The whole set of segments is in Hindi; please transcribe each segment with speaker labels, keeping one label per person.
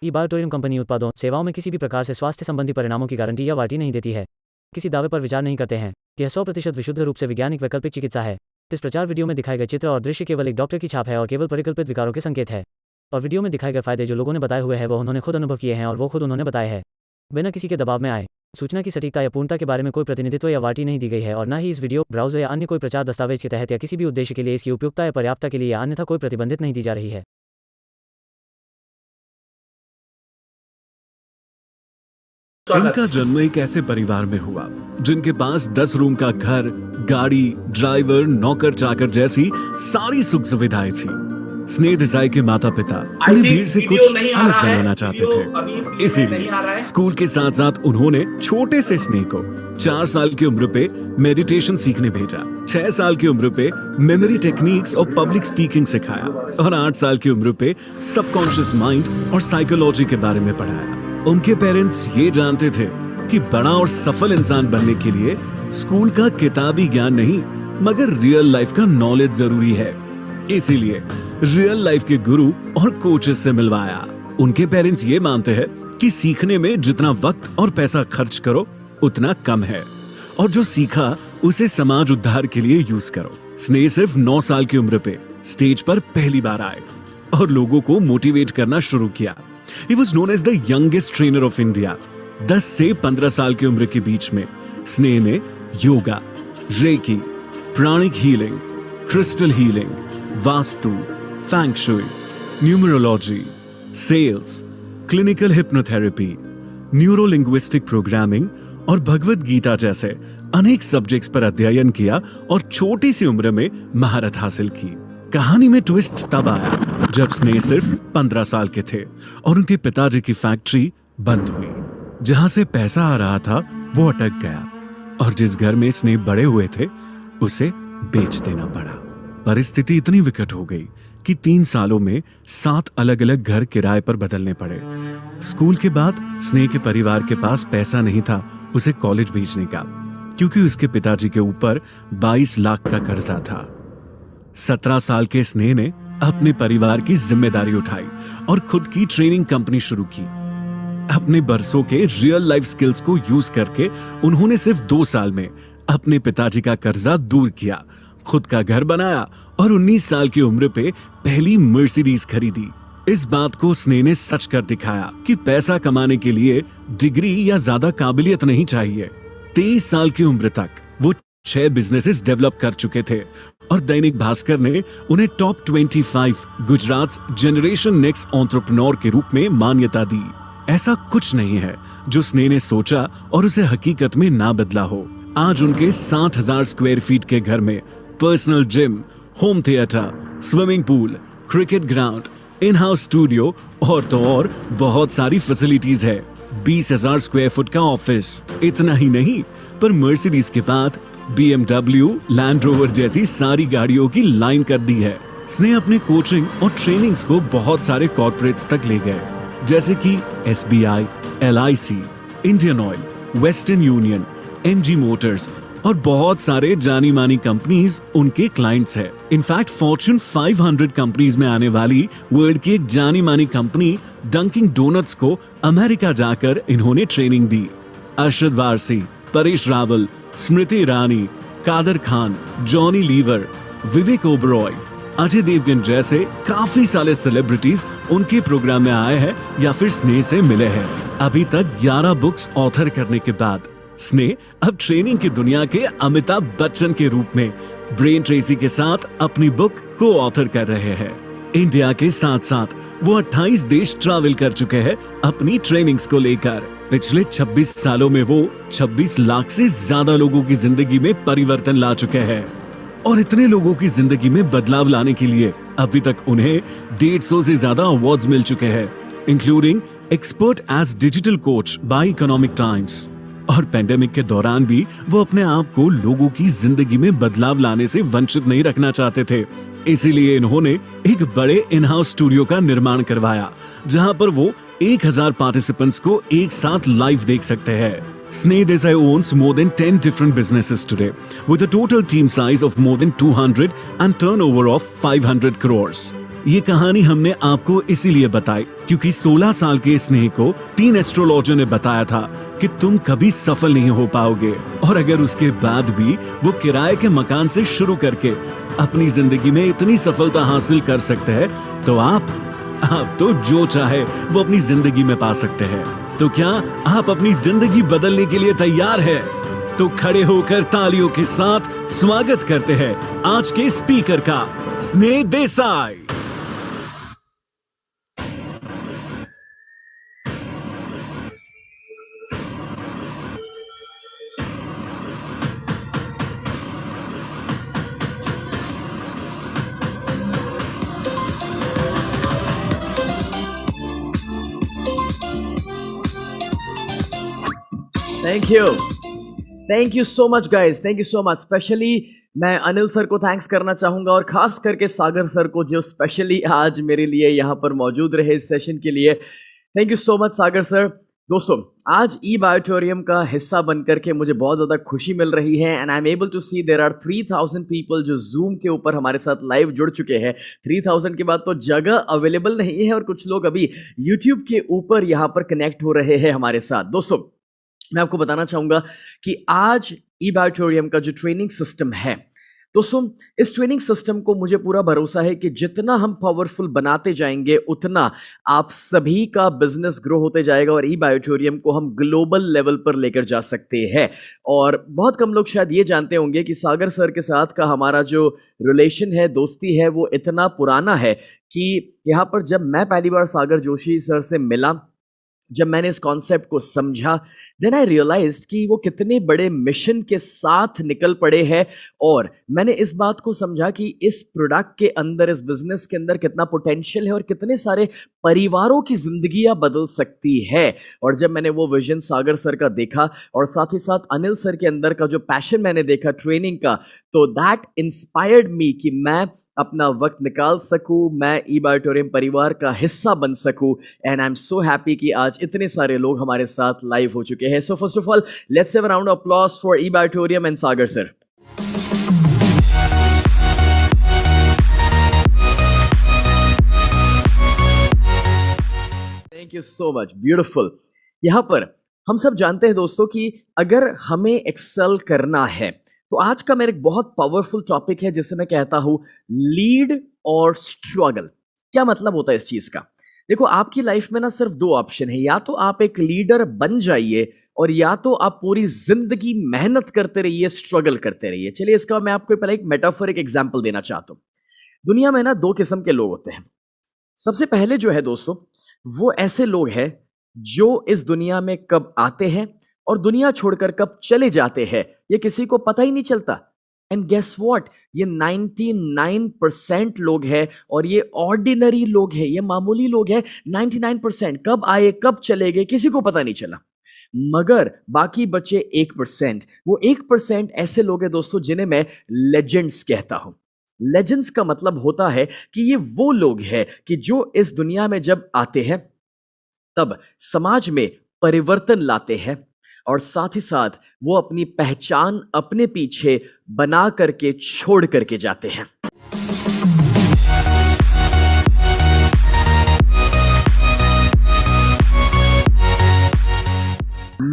Speaker 1: ई-बायोटोरियम कंपनी उत्पादों सेवाओं में किसी भी प्रकार से स्वास्थ्य संबंधी परिणामों की गारंटी या वारंटी नहीं देती है, किसी दावे पर विचार नहीं करते हैं। यह 100% विशुद्ध रूप से वैज्ञानिक वैकल्पिक चिकित्सा है। इस प्रचार वीडियो में दिखाए गए चित्र और दृश्य केवल एक डॉक्टर की छाप है और केवल परिकल्पित विकारों के संकेत है। और वीडियो में दिखाए गए फायदे जो लोगों ने बताए हुए हैं वो उन्होंने खुद अनुभव किए हैं और वो खुद उन्होंने बताए हैं, बिना किसी के दबाव में आए। सूचना की सटीकता या पूर्णता के बारे में कोई प्रतिनिधित्व या वारंटी नहीं दी गई है और न ही इस वीडियो, ब्राउज़र या अन्य कोई प्रचार दस्तावेज के तहत या किसी भी उद्देश्य के लिए इसकी उपयुक्तता या पर्याप्तता के लिए या अन्यथा कोई प्रतिबंधित नहीं दी जा रही है।
Speaker 2: इनका जन्म एक ऐसे परिवार में हुआ जिनके पास 10 रूम का घर, गाड़ी, ड्राइवर, नौकर चाकर जैसी सारी सुख सुविधाएं थी। स्नेह देसाई के माता पिता उन्हें भीड़ से कुछ अलग बनाना चाहते थे, इसीलिए स्कूल के साथ साथ उन्होंने छोटे से स्नेह को 4 साल की उम्र पे मेडिटेशन सीखने भेजा, 6 साल की उम्र पे मेमोरी टेक्निक्स और पब्लिक स्पीकिंग सिखाया और 8 साल की उम्र पे सबकॉन्शियस माइंड और साइकोलॉजी के बारे में पढ़ाया। उनके पेरेंट्स ये जानते थे कि बड़ा और सफल इंसान बनने के लिए स्कूल का किताबी ज्ञान नहीं मगर रियल लाइफ का नॉलेज जरूरी है, इसीलिए रियल लाइफ के गुरु और कोचेस से मिलवाया। उनके पेरेंट्स ये मानते हैं कि सीखने में जितना वक्त और पैसा खर्च करो उतना कम है और जो सीखा उसे समाज उद्धार के लिए यूज करो। स्नेह सिर्फ 9 साल की उम्र पे स्टेज पर पहली बार आए और लोगों को मोटिवेट करना शुरू किया। He was known as the youngest trainer of India. 10 से 15 साल की उम्र के बीच में स्नेह ने yoga, reiki, pranic healing, crystal healing, vastu, feng shui, numerology, sales, clinical hypnotherapy, neurolinguistic programming और भगवद गीता जैसे अनेक सब्जेक्ट्स पर अध्ययन किया और छोटी सी उम्र में महारत हासिल की। कहानी में ट्विस्ट तब आया जब स्नेह सिर्फ 15 साल के थे और उनके पिताजी की फैक्ट्री बंद हुई। जहां से पैसा आ रहा था वो अटक गया और जिस घर में स्नेह बड़े हुए थे उसे बेच देना पड़ा। परिस्थिति इतनी विकट हो गई कि 3 सालों में 7 अलग अलग घर किराए पर बदलने पड़े। स्कूल के बाद स्नेह के परिवार के पास पैसा नहीं था उसे कॉलेज भेजने का, क्योंकि उसके पिताजी के ऊपर 22 लाख का कर्जा था। 17 साल के स्नेह ने अपने परिवार की जिम्मेदारी उठाई और खुद की ट्रेनिंग कंपनी शुरू की। अपने बरसों के रियल लाइफ स्किल्स को यूज करके उन्होंने सिर्फ 2 साल में अपने पिताजी का कर्जा दूर किया, खुद का घर बनाया और 19 साल की उम्र पे पहली मर्सिडीज खरीदी। इस बात को स्नेह ने सच कर दिखाया कि पैसा कमाने के लिए डिग्री या ज्यादा काबिलियत नहीं चाहिए। 23 साल की उम्र तक वो 6 बिजनेसेस डेवलप कर चुके थे और दैनिक भास्कर ने उन्हें top 25 Gujarat generation next entrepreneur के रूप में मान्यता दी। ऐसा कुछ नहीं है जो स्नेह ने सोचा और उसे हकीकत में ना बदला हो। आज उनके 60,000 स्क्वायर फीट के घर में personal gym, home theatre, swimming pool, cricket ground, in house studio और तो और बहुत सारी फैसिलिटीज है। 20,000 स्क्वायर फुट का ऑफिस। इतना ही नहीं पर मर्सिडीज के बाद BMW, लैंड रोवर जैसी सारी गाड़ियों की लाइन कर दी है। स्नेह अपने कोचिंग और ट्रेनिंग्स को बहुत सारे कॉर्पोरेट्स तक ले गए, जैसे कि SBI, LIC, Indian oil, western union, MG Motors और बहुत सारे जानी मानी कंपनीज उनके क्लाइंट्स हैं। इनफैक्ट फॉर्च्यून 500 कंपनीज में आने वाली वर्ल्ड की एक जानी मानी कंपनी डंकिन डोनट्स को अमेरिका जाकर इन्होंने ट्रेनिंग दी। अरशद वारसी, परेश रावल, स्मृति ईरानी, कादर खान, जॉनी लीवर, विवेक ओबरॉय, अजय देवगन जैसे काफी सारे सेलिब्रिटीज उनके प्रोग्राम में आए हैं या फिर स्नेह से मिले हैं। अभी तक 11 बुक्स ऑथर करने के बाद स्नेह अब ट्रेनिंग की दुनिया के अमिताभ बच्चन के रूप में ब्रेन ट्रेसी के साथ अपनी बुक को ऑथर कर रहे हैं। इंडिया के साथ साथ वो 28 देश ट्रैवल कर चुके हैं अपनी ट्रेनिंग्स को लेकर। पिछले 26 सालों में वो 26 लाख से ज्यादा लोगों की जिंदगी में परिवर्तन ला चुके हैं और इतने लोगों की जिंदगी में बदलाव लाने के लिए अभी तक उन्हें 150 से ज्यादा अवार्ड्स मिल चुके हैं, including expert as digital coach by Economic Times. और पेंडेमिक के दौरान भी वो अपने आप को लोगों की जिंदगी में बदलाव लाने से वंचित नहीं रखना चाहते थे, इसीलिए इन्होंने एक बड़े इन हाउस स्टूडियो का निर्माण करवाया जहां पर वो 1000 पार्टिसिपेंट्स को एक साथ लाइव देख सकते हैं। Sneh Desai owns more than 10 different businesses today, with a total team size of more than 200 and turnover of 500 crores. ये कहानी हमने आपको इसीलिए बताई क्योंकि 16 साल के स्नेह को 3 एस्ट्रोलॉजर ने बताया था कि तुम कभी सफल नहीं हो पाओगे, और अगर उसके बाद भी वो किराए के मकान से शुरू करके अपनी जिंदगी में इतनी सफलता हासिल कर सकते हैं, तो आप तो जो चाहे वो अपनी जिंदगी में पा सकते हैं। तो क्या आप अपनी जिंदगी बदलने के लिए तैयार है? तो खड़े होकर तालियों के साथ स्वागत करते हैं आज के स्पीकर का, स्नेह Desai.
Speaker 3: Thank you so much guys, thank you so much. Specially मैं अनिल सर को थैंक्स करना चाहूंगा और खास करके सागर सर को जो स्पेशली आज मेरे लिए यहाँ पर मौजूद रहे इस सेशन के लिए। Thank you so much Sagar sir. दोस्तों, आज ई बायोटोरियम का हिस्सा बनकर के मुझे बहुत ज़्यादा खुशी मिल रही है and I am able to see there are 3000 people जो जूम के ऊपर हमारे साथ लाइव जुड़ चुके हैं। 3000 के बाद तो जगह अवेलेबल नहीं है और कुछ लोग अभी यूट्यूब के ऊपर यहाँ पर कनेक्ट हो रहे हैं हमारे साथ। दोस्तों, मैं आपको बताना चाहूंगा कि आज ई बायोटोरियम का जो ट्रेनिंग सिस्टम है, दोस्तों इस ट्रेनिंग सिस्टम को मुझे पूरा भरोसा है कि जितना हम पावरफुल बनाते जाएंगे उतना आप सभी का बिजनेस ग्रो होते जाएगा और ई बायोटोरियम को हम ग्लोबल लेवल पर लेकर जा सकते हैं। और बहुत कम लोग शायद ये जानते होंगे कि सागर सर के साथ का हमारा जो रिलेशन है, दोस्ती है, वो इतना पुराना है कि यहाँ पर जब मैं पहली बार सागर जोशी सर से मिला, जब मैंने इस कॉन्सेप्ट को समझा, देन आई रियलाइज्ड कि वो कितने बड़े मिशन के साथ निकल पड़े हैं। और मैंने इस बात को समझा कि इस प्रोडक्ट के अंदर, इस बिजनेस के अंदर कितना पोटेंशियल है और कितने सारे परिवारों की जिंदगियां बदल सकती है। और जब मैंने वो विजन सागर सर का देखा और साथ ही साथ अनिल सर के अंदर का जो पैशन मैंने देखा ट्रेनिंग का, तो दैट इंस्पायर्ड मी कि मैं अपना वक्त निकाल सकूं, मैं ई बायोटोरियम परिवार का हिस्सा बन सकूं। And I am so happy कि आज इतने सारे लोग हमारे साथ लाइव हो चुके हैं। So first of all let's have a round of applause for E biotorium and Sagar sir. Thank you so much, beautiful. यहां पर हम सब जानते हैं दोस्तों कि अगर हमें एक्सेल करना है तो आज का मेरा एक बहुत पावरफुल टॉपिक है जिसे मैं कहता हूं लीड और स्ट्रगल। क्या मतलब होता है इस चीज का? देखो, आपकी लाइफ में ना सिर्फ 2 ऑप्शन है, या तो आप एक लीडर बन जाइए और या तो आप पूरी जिंदगी मेहनत करते रहिए, स्ट्रगल करते रहिए। चलिए, इसका मैं आपको पहले एक मेटाफोरिक एग्जांपल देना चाहता हूं। दुनिया में ना 2 किस्म के लोग होते हैं। सबसे पहले जो है दोस्तों, वो ऐसे लोग हैं जो इस दुनिया में कब आते हैं और दुनिया छोड़कर कब चले जाते हैं ये किसी को पता ही नहीं चलता। एंड गेस व्हाट, ये 99% लोग हैं और ये ऑर्डिनरी लोग हैं, ये मामूली लोग हैं। 99% कब आए कब चले गए किसी को पता नहीं चला। मगर बाकी बचे 1%, वो 1% ऐसे लोग हैं दोस्तों जिन्हें मैं लेजेंड्स कहता हूं। लेजेंड्स का मतलब होता है कि ये वो लोग हैं कि जो इस दुनिया में जब आते हैं तब समाज में परिवर्तन लाते हैं और साथ ही साथ वो अपनी पहचान अपने पीछे बना करके छोड़ करके जाते हैं।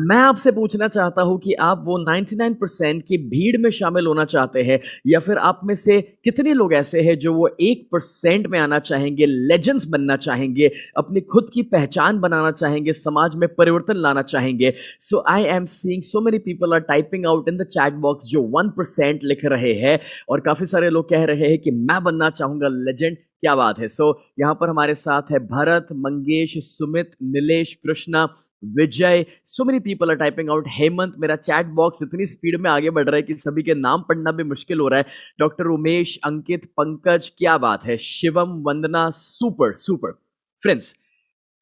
Speaker 3: मैं आपसे पूछना चाहता हूं कि आप वो 99% की भीड़ में शामिल होना चाहते हैं या फिर आप में से कितने लोग ऐसे हैं जो वो 1% में आना चाहेंगे, लेजेंड्स बनना चाहेंगे, अपनी खुद की पहचान बनाना चाहेंगे, समाज में परिवर्तन लाना चाहेंगे। So I am seeing so many people are typing out in the chat box जो 1% लिख रहे हैं और काफी सारे लोग कह रहे हैं कि मैं बनना चाहूंगा लेजेंड। क्या बात है। सो यहाँ पर हमारे साथ है Bharat, Mangesh, Sumit, Nilesh, Krishna, Vijay. So many people are typing out. Hemant, मेरा चैट बॉक्स इतनी स्पीड में आगे बढ़ रहा है कि सभी के नाम पढ़ना भी मुश्किल हो रहा है। डॉक्टर उमेश, अंकित, पंकज, क्या बात है। शिवम, वंदना, सुपर सुपर। फ्रेंड्स,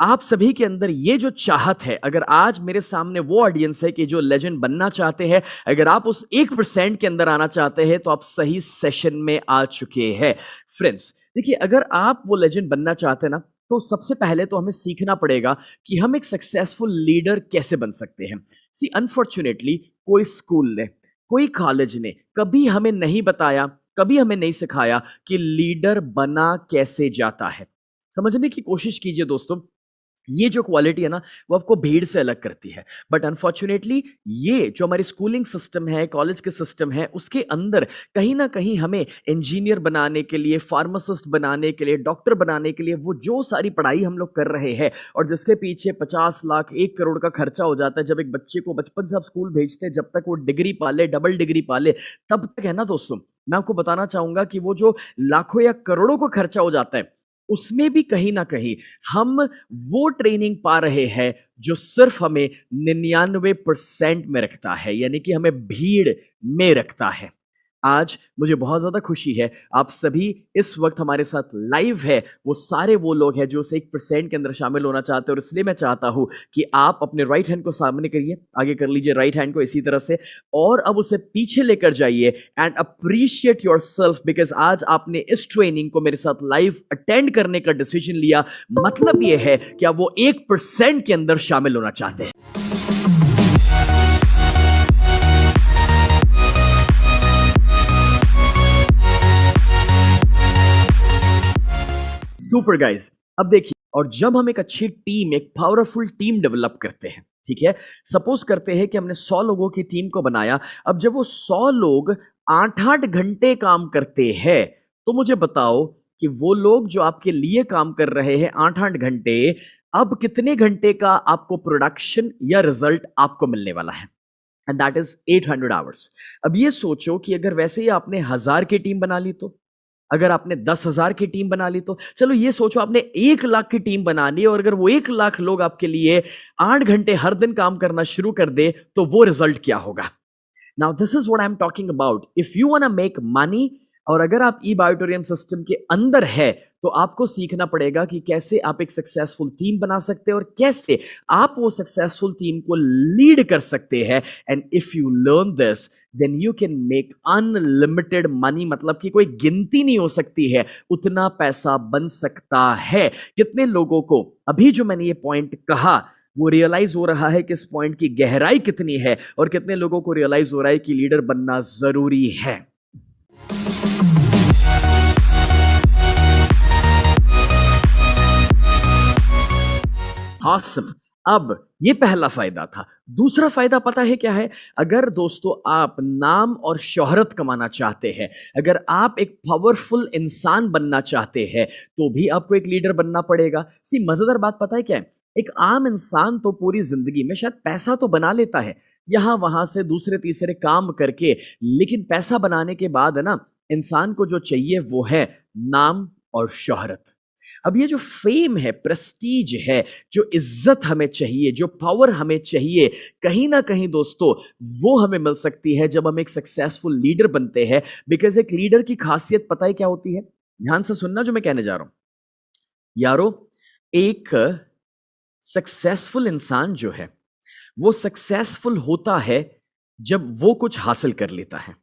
Speaker 3: आप सभी के अंदर ये जो चाहत है, अगर आज मेरे सामने वो ऑडियंस है कि जो लेजेंड बनना चाहते हैं, अगर आप उस 1% के अंदर आना चाहते हैं तो आप सही सेशन में आ चुके हैं। फ्रेंड्स देखिए, अगर आप वो लेजेंड बनना चाहते हैं ना, तो सबसे पहले तो हमें सीखना पड़ेगा कि हम एक सक्सेसफुल लीडर कैसे बन सकते हैं। सी अनफॉर्चुनेटली कोई स्कूल ने, कोई कॉलेज ने कभी हमें नहीं बताया, कभी हमें नहीं सिखाया कि लीडर बना कैसे जाता है। समझने की कोशिश कीजिए दोस्तों, ये जो क्वालिटी है ना, वो आपको भीड़ से अलग करती है। बट अनफॉर्चुनेटली ये जो हमारी स्कूलिंग सिस्टम है, कॉलेज के सिस्टम है, उसके अंदर कहीं ना कहीं हमें इंजीनियर बनाने के लिए, फार्मासिस्ट बनाने के लिए, डॉक्टर बनाने के लिए, वो जो सारी पढ़ाई हम लोग कर रहे हैं और जिसके पीछे 50 लाख 1 करोड़ का खर्चा हो जाता है, जब एक बच्चे को बचपन से आप स्कूल भेजते हैं, जब तक वो डिग्री पाले, डबल डिग्री पाले, तब तक है ना दोस्तों, मैं आपको बताना चाहूंगा कि वो जो लाखों या करोड़ों का खर्चा हो जाता है, उसमें भी कहीं ना कहीं हम वो ट्रेनिंग पा रहे हैं जो सिर्फ हमें 99% में रखता है, यानी कि हमें भीड़ में रखता है। आज मुझे बहुत ज्यादा खुशी है, आप सभी इस वक्त हमारे साथ लाइव है, वो सारे वो लोग हैं जो उस 1% के अंदर शामिल होना चाहते हैं। और इसलिए मैं चाहता हूं कि आप अपने राइट हैंड को सामने करिए, आगे कर लीजिए राइट हैंड को इसी तरह से, और अब उसे पीछे लेकर जाइए and appreciate your self, because आज आपने इस ट्रेनिंग को मेरे साथ लाइव अटेंड करने का डिसीजन लिया। मतलब यह है कि आप वो 1% के अंदर शामिल होना चाहते हैं। सुपर गाइस, अब देखिए, और जब हम एक अच्छी टीम, एक पावरफुल टीम डेवलप करते हैं, ठीक है, सपोज करते हैं कि हमने 100 लोगों की टीम को बनाया। अब जब वो 100 लोग 8-8 घंटे काम करते हैं, तो मुझे बताओ कि वो लोग जो आपके लिए काम कर रहे हैं 8-8 घंटे, अब कितने घंटे का आपको प्रोडक्शन या रिजल्ट आपको मिलने वाला है? And that is 800 hours. अब ये सोचो कि अगर वैसे ही आपने 1000 की टीम बना ली, तो अगर आपने 10,000 की टीम बना ली, तो चलो ये सोचो आपने 1 लाख की टीम बना ली, और अगर वो 1 लाख लोग आपके लिए 8 घंटे हर दिन काम करना शुरू कर दे, तो वो रिजल्ट क्या होगा? Now this is what I am talking about. If you want to make money, और अगर आप ई बायोटोरियम सिस्टम के अंदर है, तो आपको सीखना पड़ेगा कि कैसे आप एक सक्सेसफुल टीम बना सकते हैं और कैसे आप वो सक्सेसफुल टीम को लीड कर सकते हैं। And if you learn this, then you can make unlimited money, मतलब कि कोई गिनती नहीं हो सकती है, उतना पैसा बन सकता है। कितने लोगों को अभी जो मैंने ये पॉइंट कहा वो रियलाइज हो रहा है कि इस पॉइंट की गहराई कितनी है, और कितने लोगों को रियलाइज हो रहा है कि लीडर बनना जरूरी है? Awesome. अब ये पहला फायदा था। दूसरा फायदा पता है क्या है? अगर दोस्तों आप नाम और शोहरत कमाना चाहते हैं, अगर आप एक पावरफुल इंसान बनना चाहते हैं, तो भी आपको एक लीडर बनना पड़ेगा। सी मजेदार बात पता है क्या है? एक आम इंसान तो पूरी जिंदगी में शायद पैसा तो बना लेता है, यहां वहां से दूसरे तीसरे काम करके, लेकिन पैसा बनाने के बाद है ना, इंसान को जो चाहिए वो है नाम और शोहरत। अब ये जो फेम है, प्रेस्टीज है, जो इज्जत हमें चाहिए, जो पावर हमें चाहिए, कहीं ना कहीं दोस्तों वो हमें मिल सकती है जब हम एक सक्सेसफुल लीडर बनते हैं। बिकॉज एक लीडर की खासियत पता है क्या होती है? ध्यान से सुनना जो मैं कहने जा रहा हूं यारो। एक सक्सेसफुल इंसान जो है वो सक्सेसफुल होता है जब वो कुछ हासिल कर लेता है।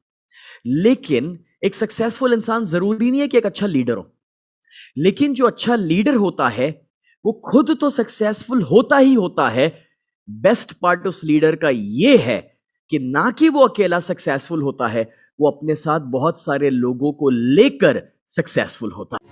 Speaker 3: लेकिन एक सक्सेसफुल इंसान जरूरी नहीं है कि एक अच्छा लीडर हो, लेकिन जो अच्छा लीडर होता है वो खुद तो सक्सेसफुल होता ही होता है। बेस्ट पार्ट उस लीडर का ये है कि ना कि वो अकेला सक्सेसफुल होता है, वो अपने साथ बहुत सारे लोगों को लेकर सक्सेसफुल होता है।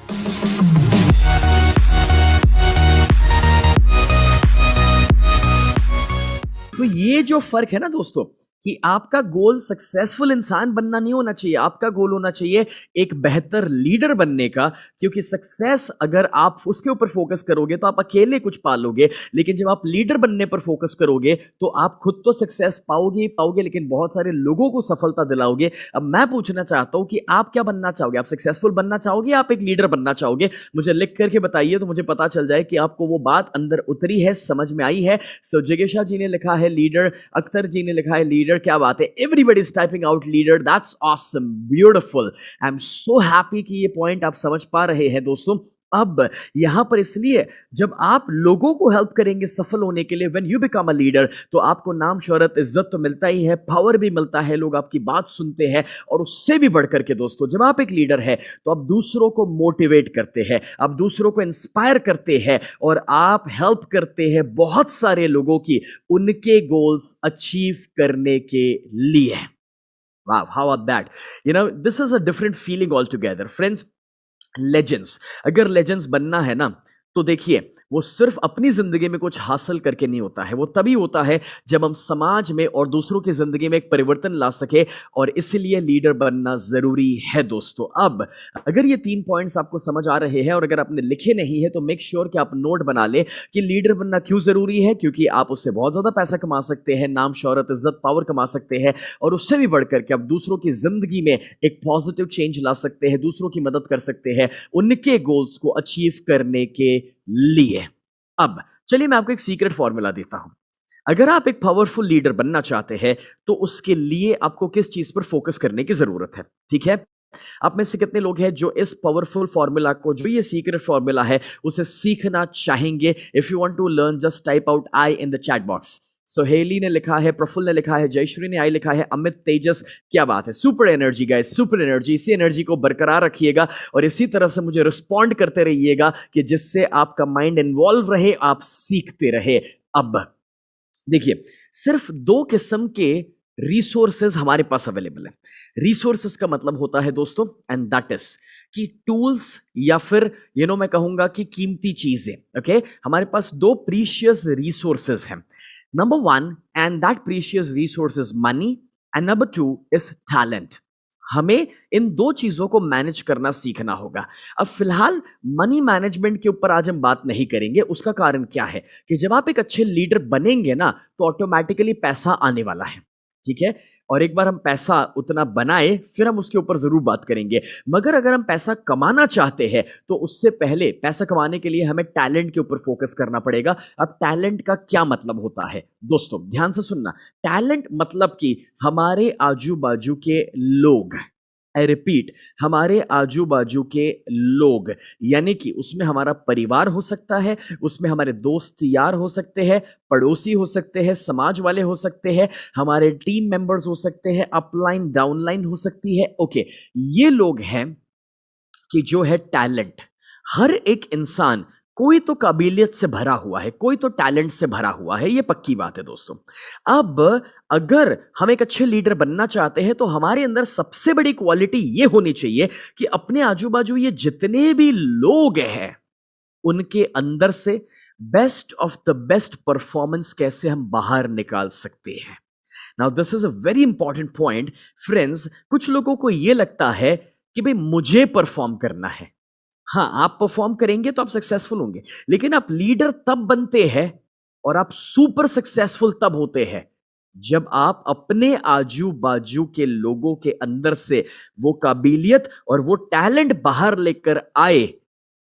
Speaker 3: तो ये जो फर्क है ना दोस्तों, कि आपका गोल सक्सेसफुल इंसान बनना नहीं होना चाहिए, आपका गोल होना चाहिए एक बेहतर लीडर बनने का। क्योंकि सक्सेस अगर आप उसके ऊपर फोकस करोगे तो आप अकेले कुछ पालोगे, लेकिन जब आप लीडर बनने पर फोकस करोगे तो आप खुद तो सक्सेस पाओगे ही पाओगे, लेकिन बहुत सारे लोगों को सफलता दिलाओगे। अब मैं पूछना चाहता हूं कि आप क्या बनना चाहोगे? आप सक्सेसफुल बनना चाहोगे या आप एक लीडर बनना चाहोगे? मुझे लिख करके बताइए तो मुझे पता चल जाए कि आपको वो बात अंदर उतरी है, समझ में आई है। सो जिगेशा जी ने लिखा है लीडर, अख्तर जी ने लिखा है लीडर। क्या बात है, everybody is typing out leader. That's awesome, beautiful. I am so happy कि ये पॉइंट आप समझ पा रहे हैं दोस्तों। अब यहां पर इसलिए जब आप लोगों को हेल्प करेंगे सफल होने के लिए, when you become a leader, तो आपको नाम शोहरत इज्जत तो मिलता ही है, पावर भी मिलता है, लोग आपकी बात सुनते हैं। और उससे भी बढ़कर के दोस्तों, जब आप एक लीडर है तो आप दूसरों को मोटिवेट करते हैं, आप दूसरों को इंस्पायर करते हैं, और आप हेल्प करते हैं बहुत सारे लोगों की उनके गोल्स अचीव करने के लिए। Wow, how about that? You know, this is a different feeling altogether. Friends, legends, अगर लेजेंड्स बनना है ना, तो देखिए वो सिर्फ अपनी जिंदगी में कुछ हासिल करके नहीं होता है, वो तभी होता है जब हम समाज में और दूसरों की जिंदगी में एक परिवर्तन ला सके, और इसलिए लीडर बनना जरूरी है दोस्तों। अब अगर ये 3 पॉइंट्स आपको समझ आ रहे हैं और अगर आपने लिखे नहीं है तो मेक श्योर कि आप नोट बना ले कि लीडर बनना क्यों जरूरी है। क्योंकि आप उससे बहुत ज्यादा पैसा कमा सकते हैं, नाम, शोहरत, इज्जत, पावर कमा सकते हैं, और उससे भी बढ़कर के आप दूसरों की जिंदगी में एक पॉजिटिव चेंज ला सकते हैं, दूसरों की मदद कर सकते हैं उनके गोल्स को अचीव करने के लिए। अब चलिए मैं आपको एक सीक्रेट फॉर्मूला देता हूं। अगर आप एक पावरफुल लीडर बनना चाहते हैं तो उसके लिए आपको किस चीज पर फोकस करने की जरूरत है, ठीक है? आप में से कितने लोग हैं जो इस पावरफुल फॉर्मूला को, जो ये सीक्रेट फॉर्मूला है, उसे सीखना चाहेंगे? If you want to learn just type out I in the chat box. Soheli ने लिखा है, प्रफुल्ल ने लिखा है, जयश्री ने आई लिखा है, अमित, तेजस, क्या बात है, super energy guys, super energy. इसी एनर्जी को बरकरार रखिएगा और इसी तरह से मुझे रिस्पॉन्ड करते रहिएगा कि जिससे आपका माइंड इन्वॉल्व रहे, आप सीखते रहे। अब देखिए, सिर्फ 2 किस्म के रिसोर्सेज हमारे पास अवेलेबल है। रिसोर्सेज का मतलब होता है दोस्तों, एंड दैट इज कि टूल्स, या फिर मैं कहूंगा कि कीमती चीजें। ओके, हमारे पास 2 प्रीशियस रिसोर्सेज हैं। Number 1, and that precious resource is money, and number 2 is talent. हमें इन 2 चीजों को मैनेज करना सीखना होगा। अब फिलहाल मनी मैनेजमेंट के ऊपर आज हम बात नहीं करेंगे। उसका कारण क्या है कि जब आप एक अच्छे लीडर बनेंगे ना, तो ऑटोमेटिकली पैसा आने वाला है, ठीक है? और एक बार हम पैसा उतना बनाए फिर हम उसके ऊपर जरूर बात करेंगे। मगर अगर हम पैसा कमाना चाहते हैं तो उससे पहले पैसा कमाने के लिए हमें टैलेंट के ऊपर फोकस करना पड़ेगा। अब टैलेंट का क्या मतलब होता है दोस्तों, ध्यान से सुनना। टैलेंट मतलब कि हमारे आजू बाजू के लोग, आई रिपीट, हमारे आजू बाजू के लोग, यानी कि उसमें हमारा परिवार हो सकता है, उसमें हमारे दोस्त यार हो सकते हैं, पड़ोसी हो सकते हैं, समाज वाले हो सकते हैं, हमारे टीम मेंबर्स हो सकते हैं, अपलाइन डाउनलाइन हो सकती है। ओके, ये लोग हैं कि जो है टैलेंट। हर एक इंसान कोई तो काबिलियत से भरा हुआ है, कोई तो टैलेंट से भरा हुआ है, ये पक्की बात है दोस्तों। अब अगर हम एक अच्छे लीडर बनना चाहते हैं तो हमारे अंदर सबसे बड़ी क्वालिटी ये होनी चाहिए कि अपने आजू बाजू ये जितने भी लोग हैं उनके अंदर से best of the best performance कैसे हम बाहर निकाल सकते हैं। Now this is a very important point friends. कुछ लोगों को यह लगता है कि भाई मुझे परफॉर्म करना है। हाँ, आप परफॉर्म करेंगे तो आप सक्सेसफुल होंगे, लेकिन आप लीडर तब बनते हैं और आप सुपर सक्सेसफुल तब होते हैं जब आप अपने आजू बाजू के लोगों के अंदर से वो काबिलियत और वो टैलेंट बाहर लेकर आए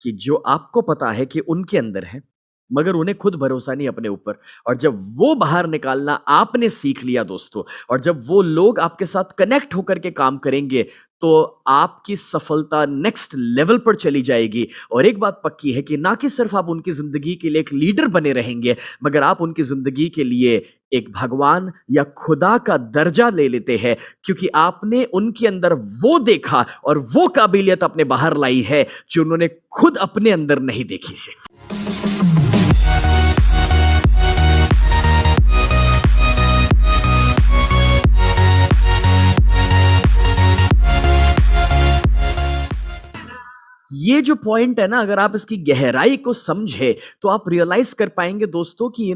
Speaker 3: कि जो आपको पता है कि उनके अंदर है, मगर उन्हें खुद भरोसा नहीं अपने ऊपर। और जब वो बाहर निकालना आपने सीख लिया दोस्तों, और जब वो लोग आपके साथ कनेक्ट होकर के काम करेंगे, तो आपकी सफलता नेक्स्ट लेवल पर चली जाएगी। और एक बात पक्की है कि ना कि सिर्फ आप उनकी जिंदगी के लिए एक लीडर बने रहेंगे, मगर आप उनकी जिंदगी के लिए एक भगवान या खुदा का दर्जा ले लेते हैं, क्योंकि आपने उनके अंदर वो देखा और वो काबिलियत अपने बाहर लाई है जो उन्होंने खुद अपने अंदर नहीं देखी है। ये जो पॉइंट है ना, अगर आप इसकी गहराई को समझे तो आप रियलाइज कर पाएंगे दोस्तों कि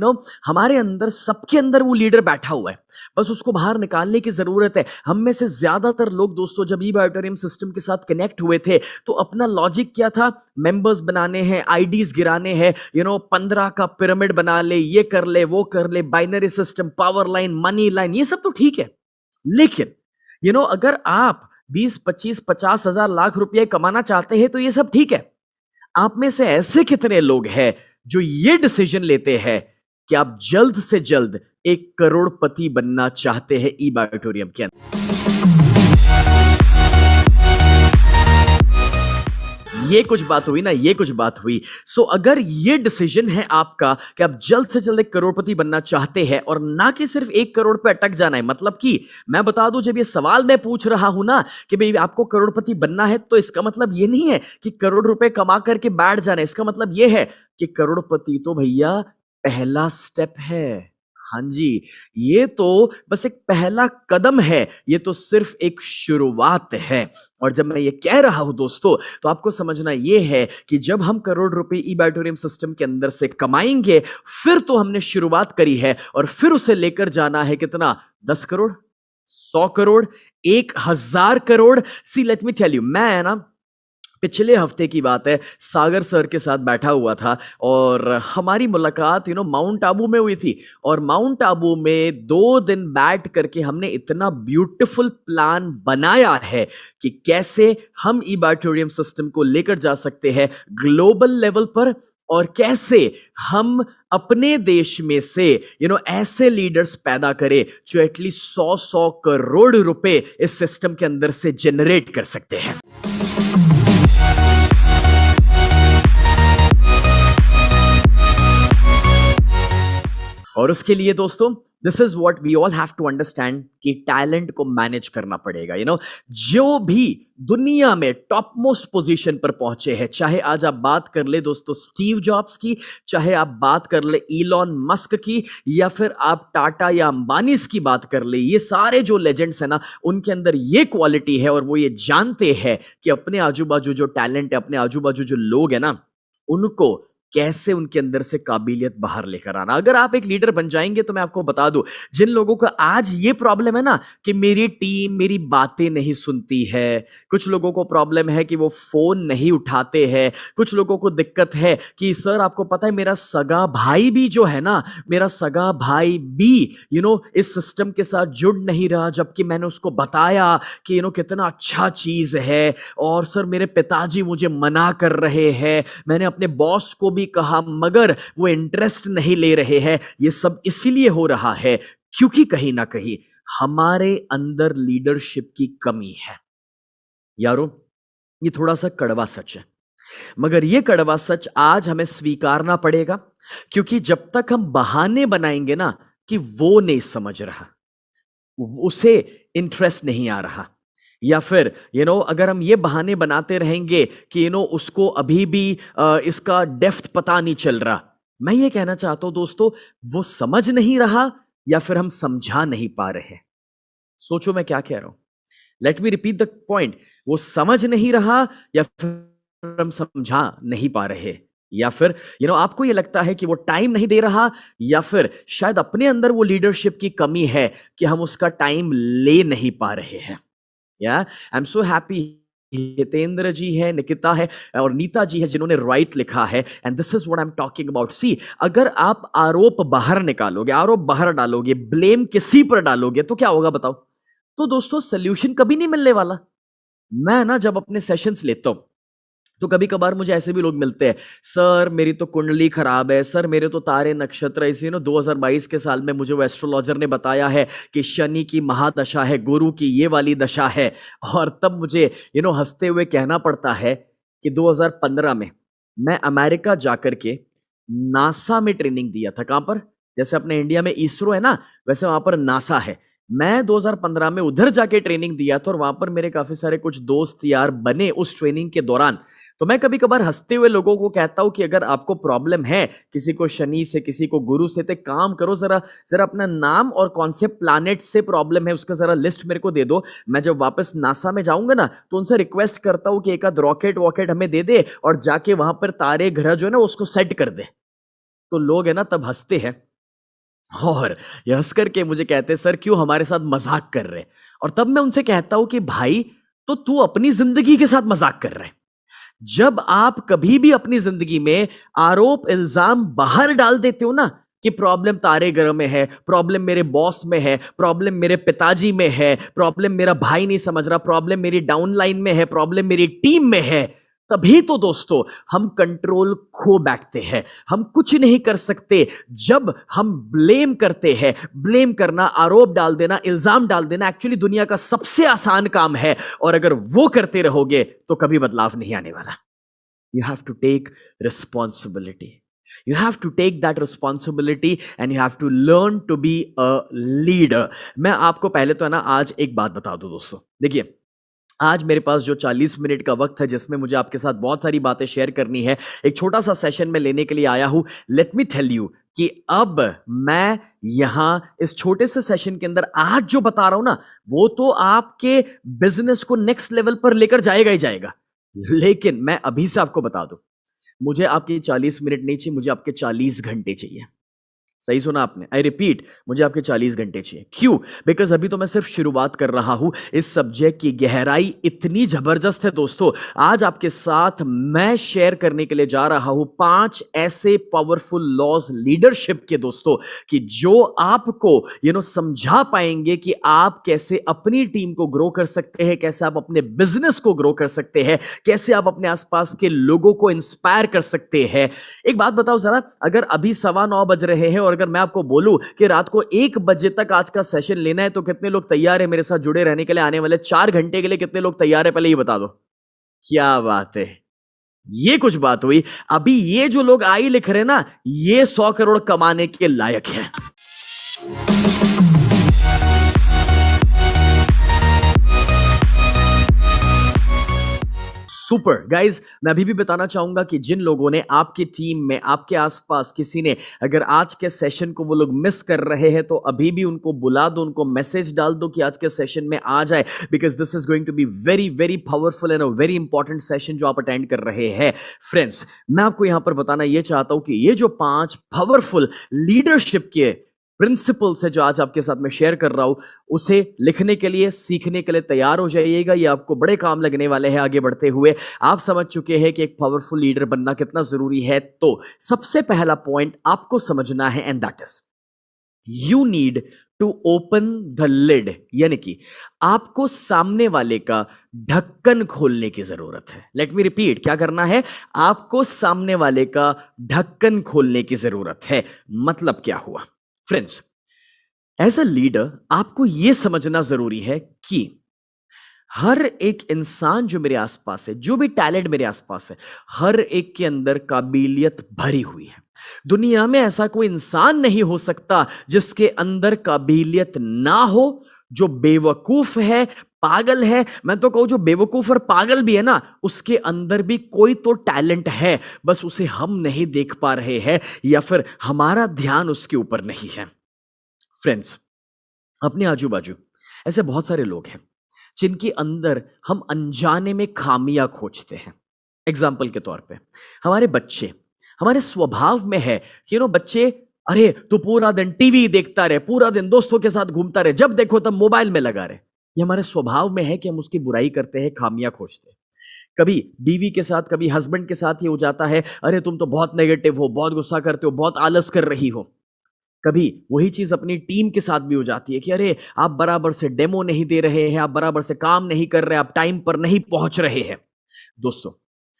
Speaker 3: हमारे अंदर, सबके अंदर वो लीडर बैठा हुआ है, बस उसको बाहर निकालने की जरूरत है। हम में से ज्यादातर लोग दोस्तों जब ई-बायोटेरियम सिस्टम के साथ कनेक्ट हुए थे तो अपना लॉजिक क्या था? मेंबर्स बनाने हैं, आईडीज गिराने हैं, 15 का पिरामिड बना ले, ये कर ले, वो कर ले, binary system, power line, money line, ये सब तो ठीक है। लेकिन अगर आप 20, 25, 50 हजार लाख रुपए कमाना चाहते हैं तो ये सब ठीक है। आप में से ऐसे कितने लोग हैं जो ये डिसीजन लेते हैं कि आप जल्द से जल्द 1 करोड़पति बनना चाहते हैं ई-बायोटेरियम के अंदर? ये कुछ बात हुई ना, ये कुछ बात हुई। सो अगर ये डिसीजन है आपका कि आप जल्द से जल्द 1 करोड़पति बनना चाहते हैं और ना कि सिर्फ 1 करोड़ पे अटक जाना है, मतलब कि मैं बता दूं, जब ये सवाल मैं पूछ रहा हूं ना कि भाई आपको करोड़पति बनना है, तो इसका मतलब ये नहीं है कि करोड़ रुपए कमा करके बैठ जाना है। इसका मतलब ये है कि करोड़पति तो भैया पहला स्टेप है। हाँ जी, ये तो बस एक पहला कदम है, ये तो सिर्फ एक शुरुआत है। और जब मैं ये कह रहा हूं दोस्तों, तो आपको समझना ये है कि जब हम करोड़ रुपए ई-बैटोरियम सिस्टम के अंदर से कमाएंगे, फिर तो हमने शुरुआत करी है और फिर उसे लेकर जाना है कितना? 10 करोड़, 100 करोड़, 1000 करोड़। सी लेट मी टेल यू, मैं ना पिछले हफ्ते की बात है, सागर सर के साथ बैठा हुआ था और हमारी मुलाकात माउंट आबू में हुई थी। और माउंट आबू में 2 दिन बैठ करके हमने इतना ब्यूटीफुल प्लान बनाया है कि कैसे हम ई-बैटोरियम सिस्टम को लेकर जा सकते हैं ग्लोबल लेवल पर, और कैसे हम अपने देश में से ऐसे लीडर्स पैदा करें जो एटलीस्ट 100 करोड़ रुपए इस सिस्टम के अंदर से जनरेट कर सकते हैं। और उसके लिए दोस्तों, this is what we all have to understand कि टैलेंट को मैनेज करना पड़ेगा। जो भी दुनिया में टॉप मोस्ट पोजीशन पर पहुंचे हैं, चाहे आज आप बात कर ले दोस्तों स्टीव जॉब्स की, चाहे आप बात कर ले इलॉन मस्क की, या फिर आप टाटा या अंबानी की बात कर ले, ये सारे जो लेजेंड्स हैं ना, उनके अंदर ये क्वालिटी है और वो ये जानते हैं कि अपने आजू बाजू जो टैलेंट है, अपने आजू बाजू जो लोग हैं ना, उनको कैसे उनके अंदर से काबिलियत बाहर लेकर आना। अगर आप एक लीडर बन जाएंगे तो मैं आपको बता दूं, जिन लोगों का आज ये प्रॉब्लम है ना कि मेरी टीम मेरी बातें नहीं सुनती है, कुछ लोगों को प्रॉब्लम है कि वो फोन नहीं उठाते हैं, कुछ लोगों को दिक्कत है कि सर आपको पता है मेरा सगा भाई भी जो है ना, मेरा सगा भाई भी इस सिस्टम के साथ जुड़ नहीं रहा, जबकि मैंने उसको बताया कि कितना अच्छा चीज है, और सर मेरे पिताजी मुझे मना कर रहे हैं, मैंने अपने बॉस को भी कहा मगर वो इंटरेस्ट नहीं ले रहे हैं। ये सब इसीलिए हो रहा है क्योंकि कहीं ना कहीं हमारे अंदर लीडरशिप की कमी है। यारो, ये थोड़ा सा कड़वा सच है, मगर ये कड़वा सच आज हमें स्वीकारना पड़ेगा, क्योंकि जब तक हम बहाने बनाएंगे ना कि वो नहीं समझ रहा, उसे इंटरेस्ट नहीं आ रहा, या फिर अगर हम ये बहाने बनाते रहेंगे कि उसको अभी भी इसका डेप्थ पता नहीं चल रहा, मैं ये कहना चाहता हूं दोस्तों, वो समझ नहीं रहा या फिर हम समझा नहीं पा रहे। सोचो मैं क्या कह रहा हूं, let me repeat the point. वो समझ नहीं रहा या फिर हम समझा नहीं पा रहे, या फिर आपको ये लगता है कि वो टाइम नहीं दे रहा, या फिर शायद अपने अंदर वो लीडरशिप की कमी है कि हम उसका टाइम ले नहीं पा रहे हैं। I am so happy Hitendra ji है, निकिता है और नीता जी है जिन्होंने राइट लिखा है, and this is what I am talking about. See, अगर आप आरोप बाहर निकालोगे, आरोप बाहर डालोगे, ब्लेम किसी पर डालोगे, तो क्या होगा बताओ? तो दोस्तों सोल्यूशन कभी नहीं मिलने वाला। मैं ना जब अपने सेशंस लेता हूं तो कभी कभार मुझे ऐसे भी लोग मिलते हैं, सर मेरी तो कुंडली खराब है, सर मेरे तो तारे नक्षत्र, इसी 2022 के साल में मुझे वो एस्ट्रोलॉजर ने बताया है कि शनि की महादशा है, गुरु की ये वाली दशा है। और तब मुझे हंसते हुए कहना पड़ता है कि 2015 में मैं अमेरिका जाकर के नासा में ट्रेनिंग दिया था। कहां पर? जैसे अपने इंडिया में इसरो है ना, वैसे वहां पर नासा है। मैं 2015 में उधर जाके ट्रेनिंग दिया था और वहां पर मेरे काफी सारे कुछ दोस्त यार बने उस ट्रेनिंग के दौरान। तो मैं कभी कभार हंसते हुए लोगों को कहता हूं कि अगर आपको प्रॉब्लम है, किसी को शनि से, किसी को गुरु से, तो काम करो, जरा अपना नाम और कौन से प्लैनेट से प्रॉब्लम है उसका जरा लिस्ट मेरे को दे दो। मैं जब वापस नासा में जाऊंगा ना तो उनसे रिक्वेस्ट करता हूं कि एक आध रॉकेट वॉकेट हमें दे दे और जाके वहां पर तारे ग्रह जो है ना उसको सेट कर दे। तो लोग है ना तब हंसते हैं और ये हंस करके मुझे कहते हैं, सर क्यों हमारे साथ मजाक कर रहे? और तब मैं उनसे कहता हूं कि भाई तो तू अपनी जिंदगी के साथ मजाक कर रहे। जब आप कभी भी अपनी जिंदगी में आरोप इल्जाम बाहर डाल देते हो ना कि प्रॉब्लम तारे ग्रह में है, प्रॉब्लम मेरे बॉस में है, प्रॉब्लम मेरे पिताजी में है, प्रॉब्लम मेरा भाई नहीं समझ रहा, प्रॉब्लम मेरी डाउनलाइन में है, प्रॉब्लम मेरी टीम में है, तभी तो दोस्तों हम कंट्रोल खो बैठते हैं। हम कुछ नहीं कर सकते जब हम ब्लेम करते हैं। ब्लेम करना, आरोप डाल देना, इल्जाम डाल देना एक्चुअली दुनिया का सबसे आसान काम है, और अगर वो करते रहोगे तो कभी बदलाव नहीं आने वाला। You have to take responsibility, you have to take that responsibility and you have to learn to be a leader। मैं आपको पहले तो है ना आज एक बात बता दूं दोस्तों, देखिए आज मेरे पास जो 40 मिनट का वक्त है जिसमें मुझे आपके साथ बहुत सारी बातें शेयर करनी है, एक छोटा सा सेशन में लेने के लिए आया हूं। लेट मी टेल यू कि अब मैं यहां इस छोटे से सेशन के अंदर आज जो बता रहा हूं ना, वो तो आपके बिजनेस को नेक्स्ट लेवल पर लेकर जाएगा ही जाएगा। लेकिन मैं अभी से आपको बता दूं, मुझे आपके 40 मिनट नहीं चाहिए, मुझे आपके 40 घंटे चाहिए। सही सुना आपने, आई रिपीट, मुझे आपके 40 घंटे चाहिए। क्यों? बिकॉज अभी तो मैं सिर्फ शुरुआत कर रहा हूं। इस सब्जेक्ट की गहराई इतनी जबरदस्त है दोस्तों। आज आपके साथ मैं शेयर करने के लिए जा रहा हूं 5 ऐसे पावरफुल लॉज लीडरशिप के दोस्तों, कि जो आपको समझा पाएंगे कि आप कैसे अपनी टीम को ग्रो कर सकते हैं, कैसे आप अपने बिजनेस को ग्रो कर सकते हैं, कैसे आप अपने आसपास के लोगों को इंस्पायर कर सकते हैं। एक बात बताओ जरा, अगर अभी 9:15 बज रहे हैं और अगर मैं आपको बोलूं कि रात को 1 बजे तक आज का सेशन लेना है, तो कितने लोग तैयार है मेरे साथ जुड़े रहने के लिए? आने वाले 4 घंटे के लिए कितने लोग तैयार है, पहले ये बता दो। क्या बात है, ये कुछ बात हुई। अभी ये जो लोग आई लिख रहे हैं ना, ये 100 करोड़ कमाने के लायक है। सुपर गाइज, मैं अभी भी बताना चाहूंगा कि जिन लोगों ने आपकी टीम में, आपके आसपास किसी ने अगर आज के सेशन को वो लोग मिस कर रहे हैं, तो अभी भी उनको बुला दो, उनको मैसेज डाल दो कि आज के सेशन में आ जाए, because this is going to be very very powerful and a very important session जो आप अटेंड कर रहे हैं। फ्रेंड्स, मैं आपको यहां पर बताना यह चाहता हूं कि ये जो 5 पावरफुल लीडरशिप के प्रिंसिपल्स है जो आज आपके साथ मैं शेयर कर रहा हूं, उसे लिखने के लिए, सीखने के लिए तैयार हो जाइएगा। ये आपको बड़े काम लगने वाले हैं आगे बढ़ते हुए। आप समझ चुके हैं कि एक पावरफुल लीडर बनना कितना जरूरी है। तो सबसे पहला पॉइंट आपको समझना है, and that is you need to open the lid, यानी कि आपको सामने वाले का ढक्कन खोलने की जरूरत है। लेट मी रिपीट, क्या करना है? आपको सामने वाले का ढक्कन खोलने की जरूरत है। मतलब क्या हुआ? फ्रेंड्स, एज अ लीडर आपको यह समझना जरूरी है कि हर एक इंसान जो मेरे आसपास है, जो भी टैलेंट मेरे आसपास है, हर एक के अंदर काबिलियत भरी हुई है। दुनिया में ऐसा कोई इंसान नहीं हो सकता जिसके अंदर काबिलियत ना हो। जो बेवकूफ है, पागल है, मैं तो कहूं जो बेवकूफ और पागल भी है ना, उसके अंदर भी कोई तो टैलेंट है, बस उसे हम नहीं देख पा रहे हैं, या फिर हमारा ध्यान उसके ऊपर नहीं है। फ्रेंड्स, अपने आजू बाजू ऐसे बहुत सारे लोग हैं जिनके अंदर हम अनजाने में खामियां खोजते हैं। एग्जाम्पल के तौर पे, हमारे बच्चे, हमारे स्वभाव में है कि बच्चे, अरे तू पूरा दिन टीवी देखता रहे, पूरा दिन दोस्तों के साथ घूमता रहे, जब देखो तब मोबाइल में लगा रहे। ये हमारे स्वभाव में है कि हम उसकी बुराई करते हैं, खामियां खोजते हैं। कभी बीवी के साथ, कभी हस्बैंड के साथ ये हो जाता है, अरे तुम तो बहुत नेगेटिव हो, बहुत गुस्सा करते हो, बहुत आलस कर रही हो। कभी वही चीज अपनी टीम के साथ भी हो जाती है कि अरे आप बराबर से डेमो नहीं दे रहे हैं, आप बराबर से काम नहीं कर रहे, आप टाइम पर नहीं पहुंच रहे हैं। दोस्तों,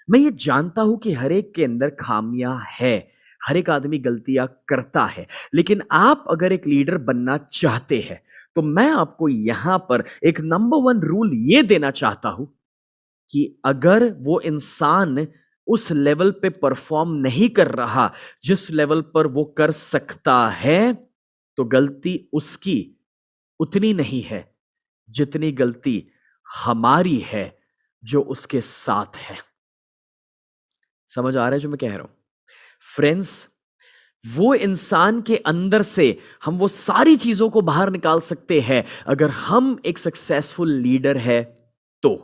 Speaker 3: मैं ये जानता हूं कि हर एक के अंदर खामियां है, हर एक आदमी गलतियां करता है, लेकिन आप अगर एक लीडर बनना चाहते हैं, तो मैं आपको यहां पर एक नंबर 1 रूल ये देना चाहता हूं कि अगर वो इंसान उस लेवल पे परफॉर्म नहीं कर रहा जिस लेवल पर वो कर सकता है, तो गलती उसकी उतनी नहीं है जितनी गलती हमारी है जो उसके साथ है। समझ आ रहा है जो मैं कह रहा हूं? फ्रेंड्स, वो इंसान के अंदर से हम वो सारी चीजों को बाहर निकाल सकते हैं अगर हम एक सक्सेसफुल लीडर है। तो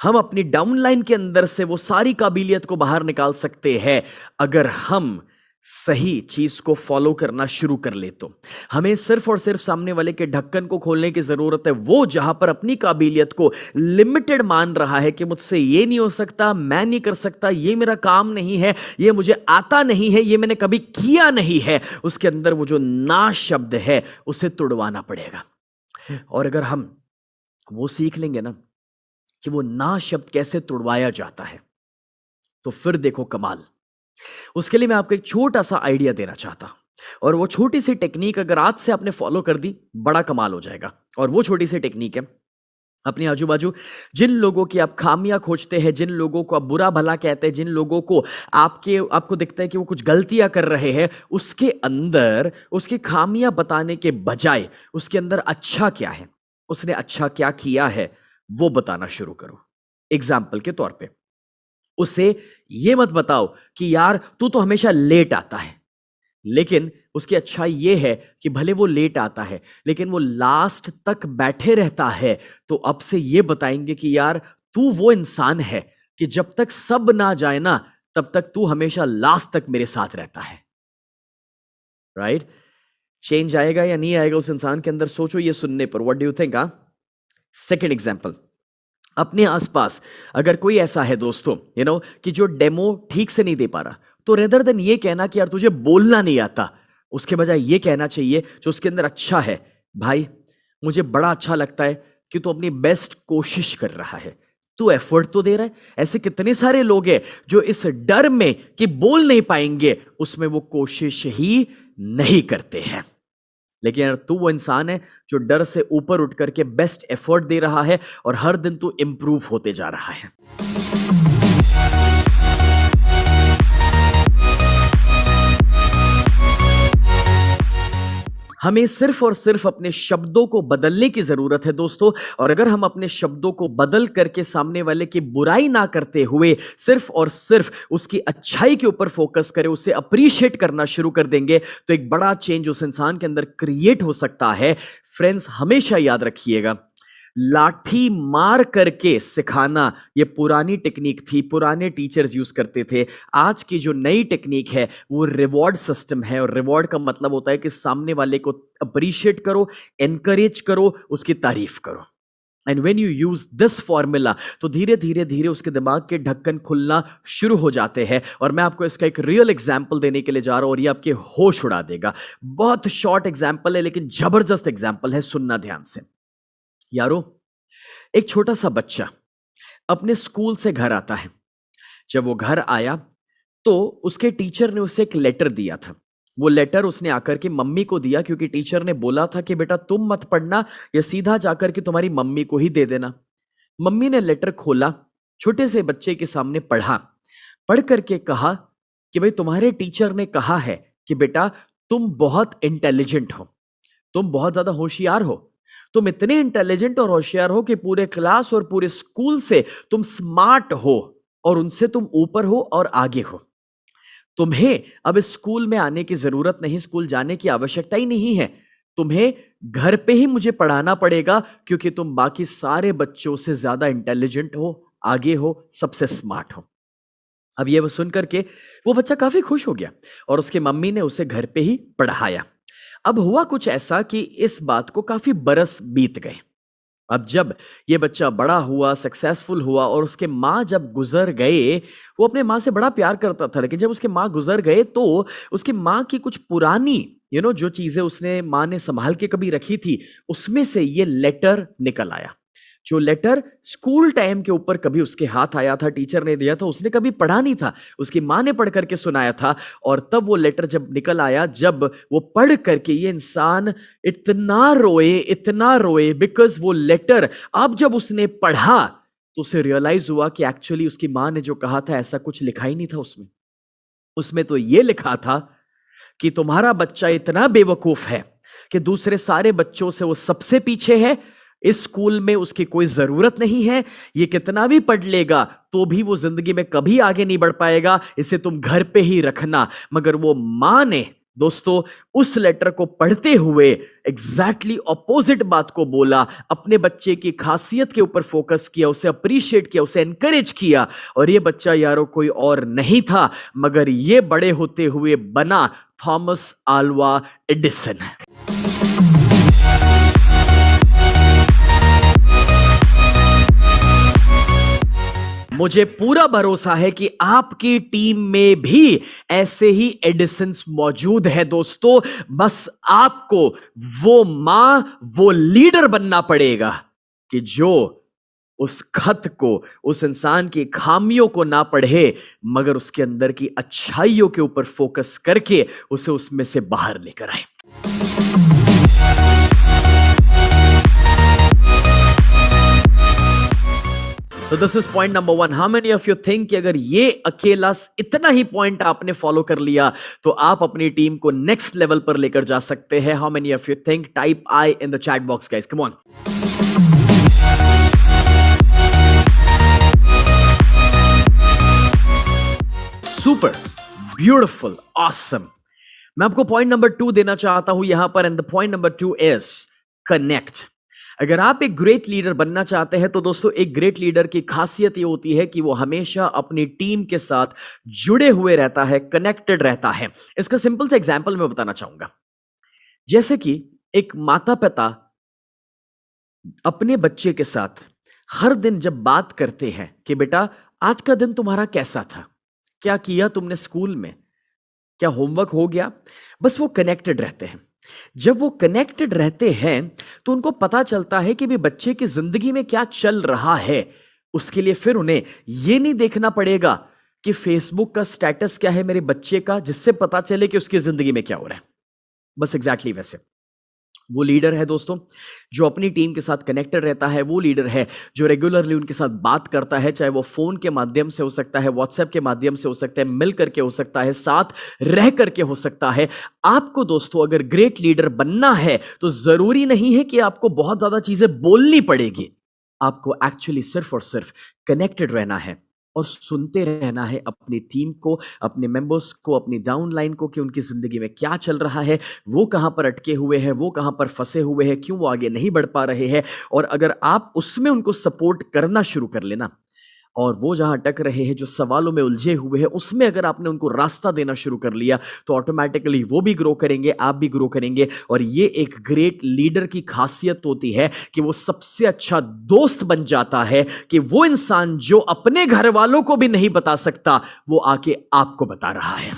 Speaker 3: हम अपनी डाउनलाइन के अंदर से वो सारी काबिलियत को बाहर निकाल सकते हैं अगर हम सही चीज को फॉलो करना शुरू कर ले। तो हमें सिर्फ और सिर्फ सामने वाले के ढक्कन को खोलने की जरूरत है। वो जहां पर अपनी काबिलियत को लिमिटेड मान रहा है कि मुझसे ये नहीं हो सकता, मैं नहीं कर सकता, ये मेरा काम नहीं है, ये मुझे आता नहीं है, ये मैंने कभी किया नहीं है, उसके अंदर वो जो ना शब्द है उसे तुड़वाना पड़ेगा। और अगर हम वो सीख लेंगे ना कि वो ना शब्द कैसे तुड़वाया जाता है, तो फिर देखो कमाल। उसके लिए मैं आपको एक छोटा सा आइडिया देना चाहता हूं, और वो छोटी सी टेक्निक अगर आज से आपने फॉलो कर दी, बड़ा कमाल हो जाएगा। और वो छोटी सी टेक्निक है, अपने आजू बाजू जिन लोगों की आप खामियां खोजते हैं, जिन लोगों को आप बुरा भला कहते हैं, जिन लोगों को आपको दिखता है कि वो कुछ गलतियां कर रहे हैं, उसके अंदर उसकी खामियां बताने के बजाय उसके अंदर अच्छा क्या है, उसने अच्छा क्या किया है, वो बताना शुरू करो। एग्जाम्पल के तौर पे, उसे ये मत बताओ कि यार तू तो हमेशा लेट आता है, लेकिन उसकी अच्छाई ये है कि भले वो लेट आता है लेकिन वो लास्ट तक बैठे रहता है। तो अब से ये बताएंगे कि यार तू वो इंसान है कि जब तक सब ना जाए ना तब तक तू हमेशा लास्ट तक मेरे साथ रहता है। राइट? चेंज आएगा या नहीं आएगा उस इंसान के अंदर, सोचो ये सुनने पर। What do you think? Second example, अपने आसपास अगर कोई ऐसा है दोस्तों कि जो डेमो ठीक से नहीं दे पा रहा, तो रेदर देन ये कहना कि यार तुझे बोलना नहीं आता, उसके बजाय ये कहना चाहिए जो उसके अंदर अच्छा है, भाई मुझे बड़ा अच्छा लगता है कि तू अपनी बेस्ट कोशिश कर रहा है, तू एफर्ट तो दे रहा है। ऐसे कितने सारे लोग हैं जो इस डर में कि बोल नहीं पाएंगे उसमें वो कोशिश ही नहीं करते हैं। लेकिन यार तू वो इंसान है जो डर से ऊपर उठ करके बेस्ट एफर्ट दे रहा है और हर दिन तू इंप्रूव होते जा रहा है। हमें सिर्फ और सिर्फ अपने शब्दों को बदलने की जरूरत है दोस्तों। और अगर हम अपने शब्दों को बदल करके सामने वाले की बुराई ना करते हुए सिर्फ और सिर्फ उसकी अच्छाई के ऊपर फोकस करें, उसे अप्रिशिएट करना शुरू कर देंगे, तो एक बड़ा चेंज उस इंसान के अंदर क्रिएट हो सकता है। फ्रेंड्स, हमेशा याद रखिएगा, लाठी मार करके सिखाना ये पुरानी टेक्निक थी, पुराने टीचर्स यूज करते थे। आज की जो नई टेक्निक है वो रिवॉर्ड सिस्टम है, और रिवॉर्ड का मतलब होता है कि सामने वाले को अप्रिशिएट करो, एनकरेज करो, उसकी तारीफ करो। And when you use this formula तो धीरे धीरे धीरे उसके दिमाग के ढक्कन खुलना शुरू हो जाते हैं। और मैं आपको इसका एक रियल एग्जाम्पल देने के लिए जा रहा हूं और ये आपके होश उड़ा देगा। बहुत शॉर्ट एग्जाम्पल है लेकिन जबरदस्त एग्जाम्पल है, सुनना ध्यान से। यारो, एक छोटा सा बच्चा अपने स्कूल से घर आता है। जब वो घर आया तो उसके टीचर ने उसे एक लेटर दिया था। वो लेटर उसने आकर के मम्मी को दिया, क्योंकि टीचर ने बोला था कि बेटा तुम मत पढ़ना, या सीधा जाकर के तुम्हारी मम्मी को ही दे देना। मम्मी ने लेटर खोला, छोटे से बच्चे के सामने पढ़ा, पढ़ करके कहा कि भाई तुम्हारे टीचर ने कहा है कि बेटा तुम बहुत इंटेलिजेंट हो, तुम बहुत ज्यादा होशियार हो, तुम इतने इंटेलिजेंट और होशियार हो कि पूरे क्लास और पूरे स्कूल से तुम स्मार्ट हो और उनसे तुम ऊपर हो और आगे हो। तुम्हें अब इस स्कूल में आने की जरूरत नहीं, स्कूल जाने की आवश्यकता ही नहीं है। तुम्हें घर पे ही मुझे पढ़ाना पड़ेगा, क्योंकि तुम बाकी सारे बच्चों से ज्यादा इंटेलिजेंट हो, आगे हो, सबसे स्मार्ट हो। अब ये सुन करके वो बच्चा काफी खुश हो गया और उसके मम्मी ने उसे घर पे ही पढ़ाया। अब हुआ कुछ ऐसा कि इस बात को काफी बरस बीत गए। अब जब ये बच्चा बड़ा हुआ, सक्सेसफुल हुआ, और उसके माँ जब गुजर गए, वो अपने माँ से बड़ा प्यार करता था, लेकिन जब उसके माँ गुजर गए तो उसकी माँ की कुछ पुरानी जो चीजें उसने माँ ने संभाल के कभी रखी थी, उसमें से ये लेटर निकल आया। जो लेटर स्कूल टाइम के ऊपर कभी उसके हाथ आया था, टीचर ने दिया था, उसने कभी पढ़ा नहीं था, उसकी माँ ने पढ़ करके सुनाया था। और तब वो लेटर जब निकल आया, जब वो पढ़ करके ये इंसान इतना रोए, बिकॉज वो लेटर अब जब उसने पढ़ा तो उसे रियलाइज हुआ कि एक्चुअली उसकी माँ ने जो कहा था ऐसा कुछ लिखा ही नहीं था उसमें तो ये लिखा था कि तुम्हारा बच्चा इतना बेवकूफ है कि दूसरे सारे बच्चों से वो सबसे पीछे है, इस स्कूल में उसकी कोई जरूरत नहीं है, ये कितना भी पढ़ लेगा तो भी वो जिंदगी में कभी आगे नहीं बढ़ पाएगा, इसे तुम घर पे ही रखना। मगर वो माँ ने दोस्तों उस लेटर को पढ़ते हुए एग्जैक्टली ऑपोजिट बात को बोला, अपने बच्चे की खासियत के ऊपर फोकस किया, उसे अप्रिशिएट किया, उसे एनकरेज किया। और ये बच्चा यारो कोई और नहीं था मगर ये बड़े होते हुए बना थॉमस आल्वा एडिसन। मुझे पूरा भरोसा है कि आपकी टीम में भी ऐसे ही एडिसन्स मौजूद है दोस्तों। बस आपको वो मां, वो लीडर बनना पड़ेगा कि जो उस खत को, उस इंसान की खामियों को ना पढ़े मगर उसके अंदर की अच्छाइयों के ऊपर फोकस करके उसे उसमें से बाहर लेकर आए। So this is point number 1. How many of you think कि अगर ये अकेला इतना ही पॉइंट आपने फॉलो कर लिया तो आप अपनी टीम को नेक्स्ट लेवल पर लेकर जा सकते हैं? How many of you think? Type I in the chat box, guys. Come on. Super, beautiful, awesome. मैं आपको पॉइंट नंबर 2 देना चाहता हूं यहां पर, and the point number 2 is connect. अगर आप एक ग्रेट लीडर बनना चाहते हैं तो दोस्तों एक ग्रेट लीडर की खासियत ये होती है कि वो हमेशा अपनी टीम के साथ जुड़े हुए रहता है, कनेक्टेड रहता है। इसका सिंपल सा एग्जांपल मैं बताना चाहूंगा। जैसे कि एक माता पिता अपने बच्चे के साथ हर दिन जब बात करते हैं कि बेटा आज का दिन तुम्हारा कैसा था, क्या किया तुमने स्कूल में, क्या होमवर्क हो गया, बस वो कनेक्टेड रहते हैं। जब वो कनेक्टेड रहते हैं तो उनको पता चलता है कि भी बच्चे की जिंदगी में क्या चल रहा है। उसके लिए फिर उन्हें यह नहीं देखना पड़ेगा कि फेसबुक का स्टेटस क्या है मेरे बच्चे का, जिससे पता चले कि उसकी जिंदगी में क्या हो रहा है। बस एग्जैक्टली वैसे वो लीडर है दोस्तों जो अपनी टीम के साथ कनेक्टेड रहता है। वो लीडर है जो रेगुलरली उनके साथ बात करता है, चाहे वो फोन के माध्यम से हो सकता है, व्हाट्सएप के माध्यम से हो सकता है, मिल करके हो सकता है, साथ रह करके हो सकता है। आपको दोस्तों अगर ग्रेट लीडर बनना है तो जरूरी नहीं है कि आपको बहुत ज्यादा चीजें बोलनी पड़ेगी। आपको एक्चुअली सिर्फ और सिर्फ कनेक्टेड रहना है और सुनते रहना है अपनी टीम को, अपने मेंबर्स को, अपनी डाउनलाइन को कि उनकी जिंदगी में क्या चल रहा है, वो कहां पर अटके हुए हैं, वो कहां पर फंसे हुए हैं, क्यों वो आगे नहीं बढ़ पा रहे हैं। और अगर आप उसमें उनको सपोर्ट करना शुरू कर लेना और वो जहां अटक रहे हैं, जो सवालों में उलझे हुए हैं, उसमें अगर आपने उनको रास्ता देना शुरू कर लिया तो ऑटोमेटिकली वो भी ग्रो करेंगे, आप भी ग्रो करेंगे। और ये एक ग्रेट लीडर की खासियत होती है कि वो सबसे अच्छा दोस्त बन जाता है कि वो इंसान जो अपने घर वालों को भी नहीं बता सकता वो आके आपको बता रहा है।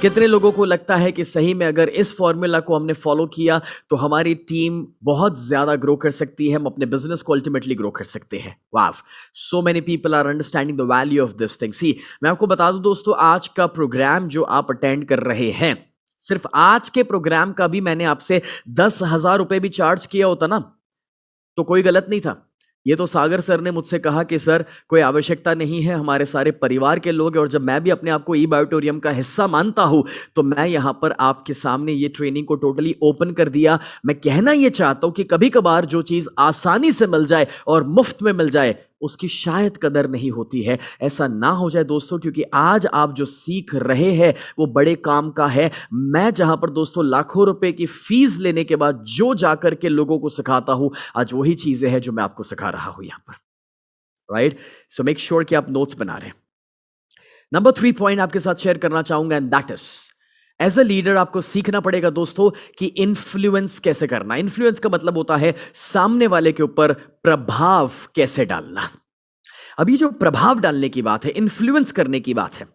Speaker 3: कितने लोगों को लगता है कि सही में अगर इस फॉर्मूला को हमने फॉलो किया तो हमारी टीम बहुत ज्यादा ग्रो कर सकती है, हम अपने बिजनेस को अल्टीमेटली ग्रो कर सकते हैं। Wow, so many people are understanding the value of this thing. See, मैं आपको बता दूं दोस्तों, आज का प्रोग्राम जो आप अटेंड कर रहे हैं, सिर्फ आज के प्रोग्राम का भी मैंने आपसे 10,000 रुपए भी चार्ज किया होता ना तो कोई गलत नहीं था। ये तो सागर सर ने मुझसे कहा कि सर कोई आवश्यकता नहीं है, हमारे सारे परिवार के लोग हैं, और जब मैं भी अपने आप को ई बायोटोरियम का हिस्सा मानता हूं तो मैं यहां पर आपके सामने ये ट्रेनिंग को टोटली ओपन कर दिया। मैं कहना ये चाहता हूं कि कभी कभार जो चीज आसानी से मिल जाए और मुफ्त में मिल जाए उसकी शायद कदर नहीं होती है। ऐसा ना हो जाए दोस्तों, क्योंकि आज आप जो सीख रहे हैं वो बड़े काम का है। मैं जहां पर दोस्तों लाखों रुपए की फीस लेने के बाद जो जाकर के लोगों को सिखाता हूं, आज वही चीजें हैं जो मैं आपको सिखा रहा हूं यहां पर। राइट, सो मेक श्योर कि आप नोट्स बना रहे हैं। नंबर 3 पॉइंट आपके साथ शेयर करना चाहूंगा, and that is as a leader आपको सीखना पड़ेगा दोस्तों कि इन्फ्लुएंस कैसे करना। इन्फ्लुएंस का मतलब होता है सामने वाले के ऊपर प्रभाव कैसे डालना। अभी जो प्रभाव डालने की बात है, इन्फ्लुएंस करने की बात है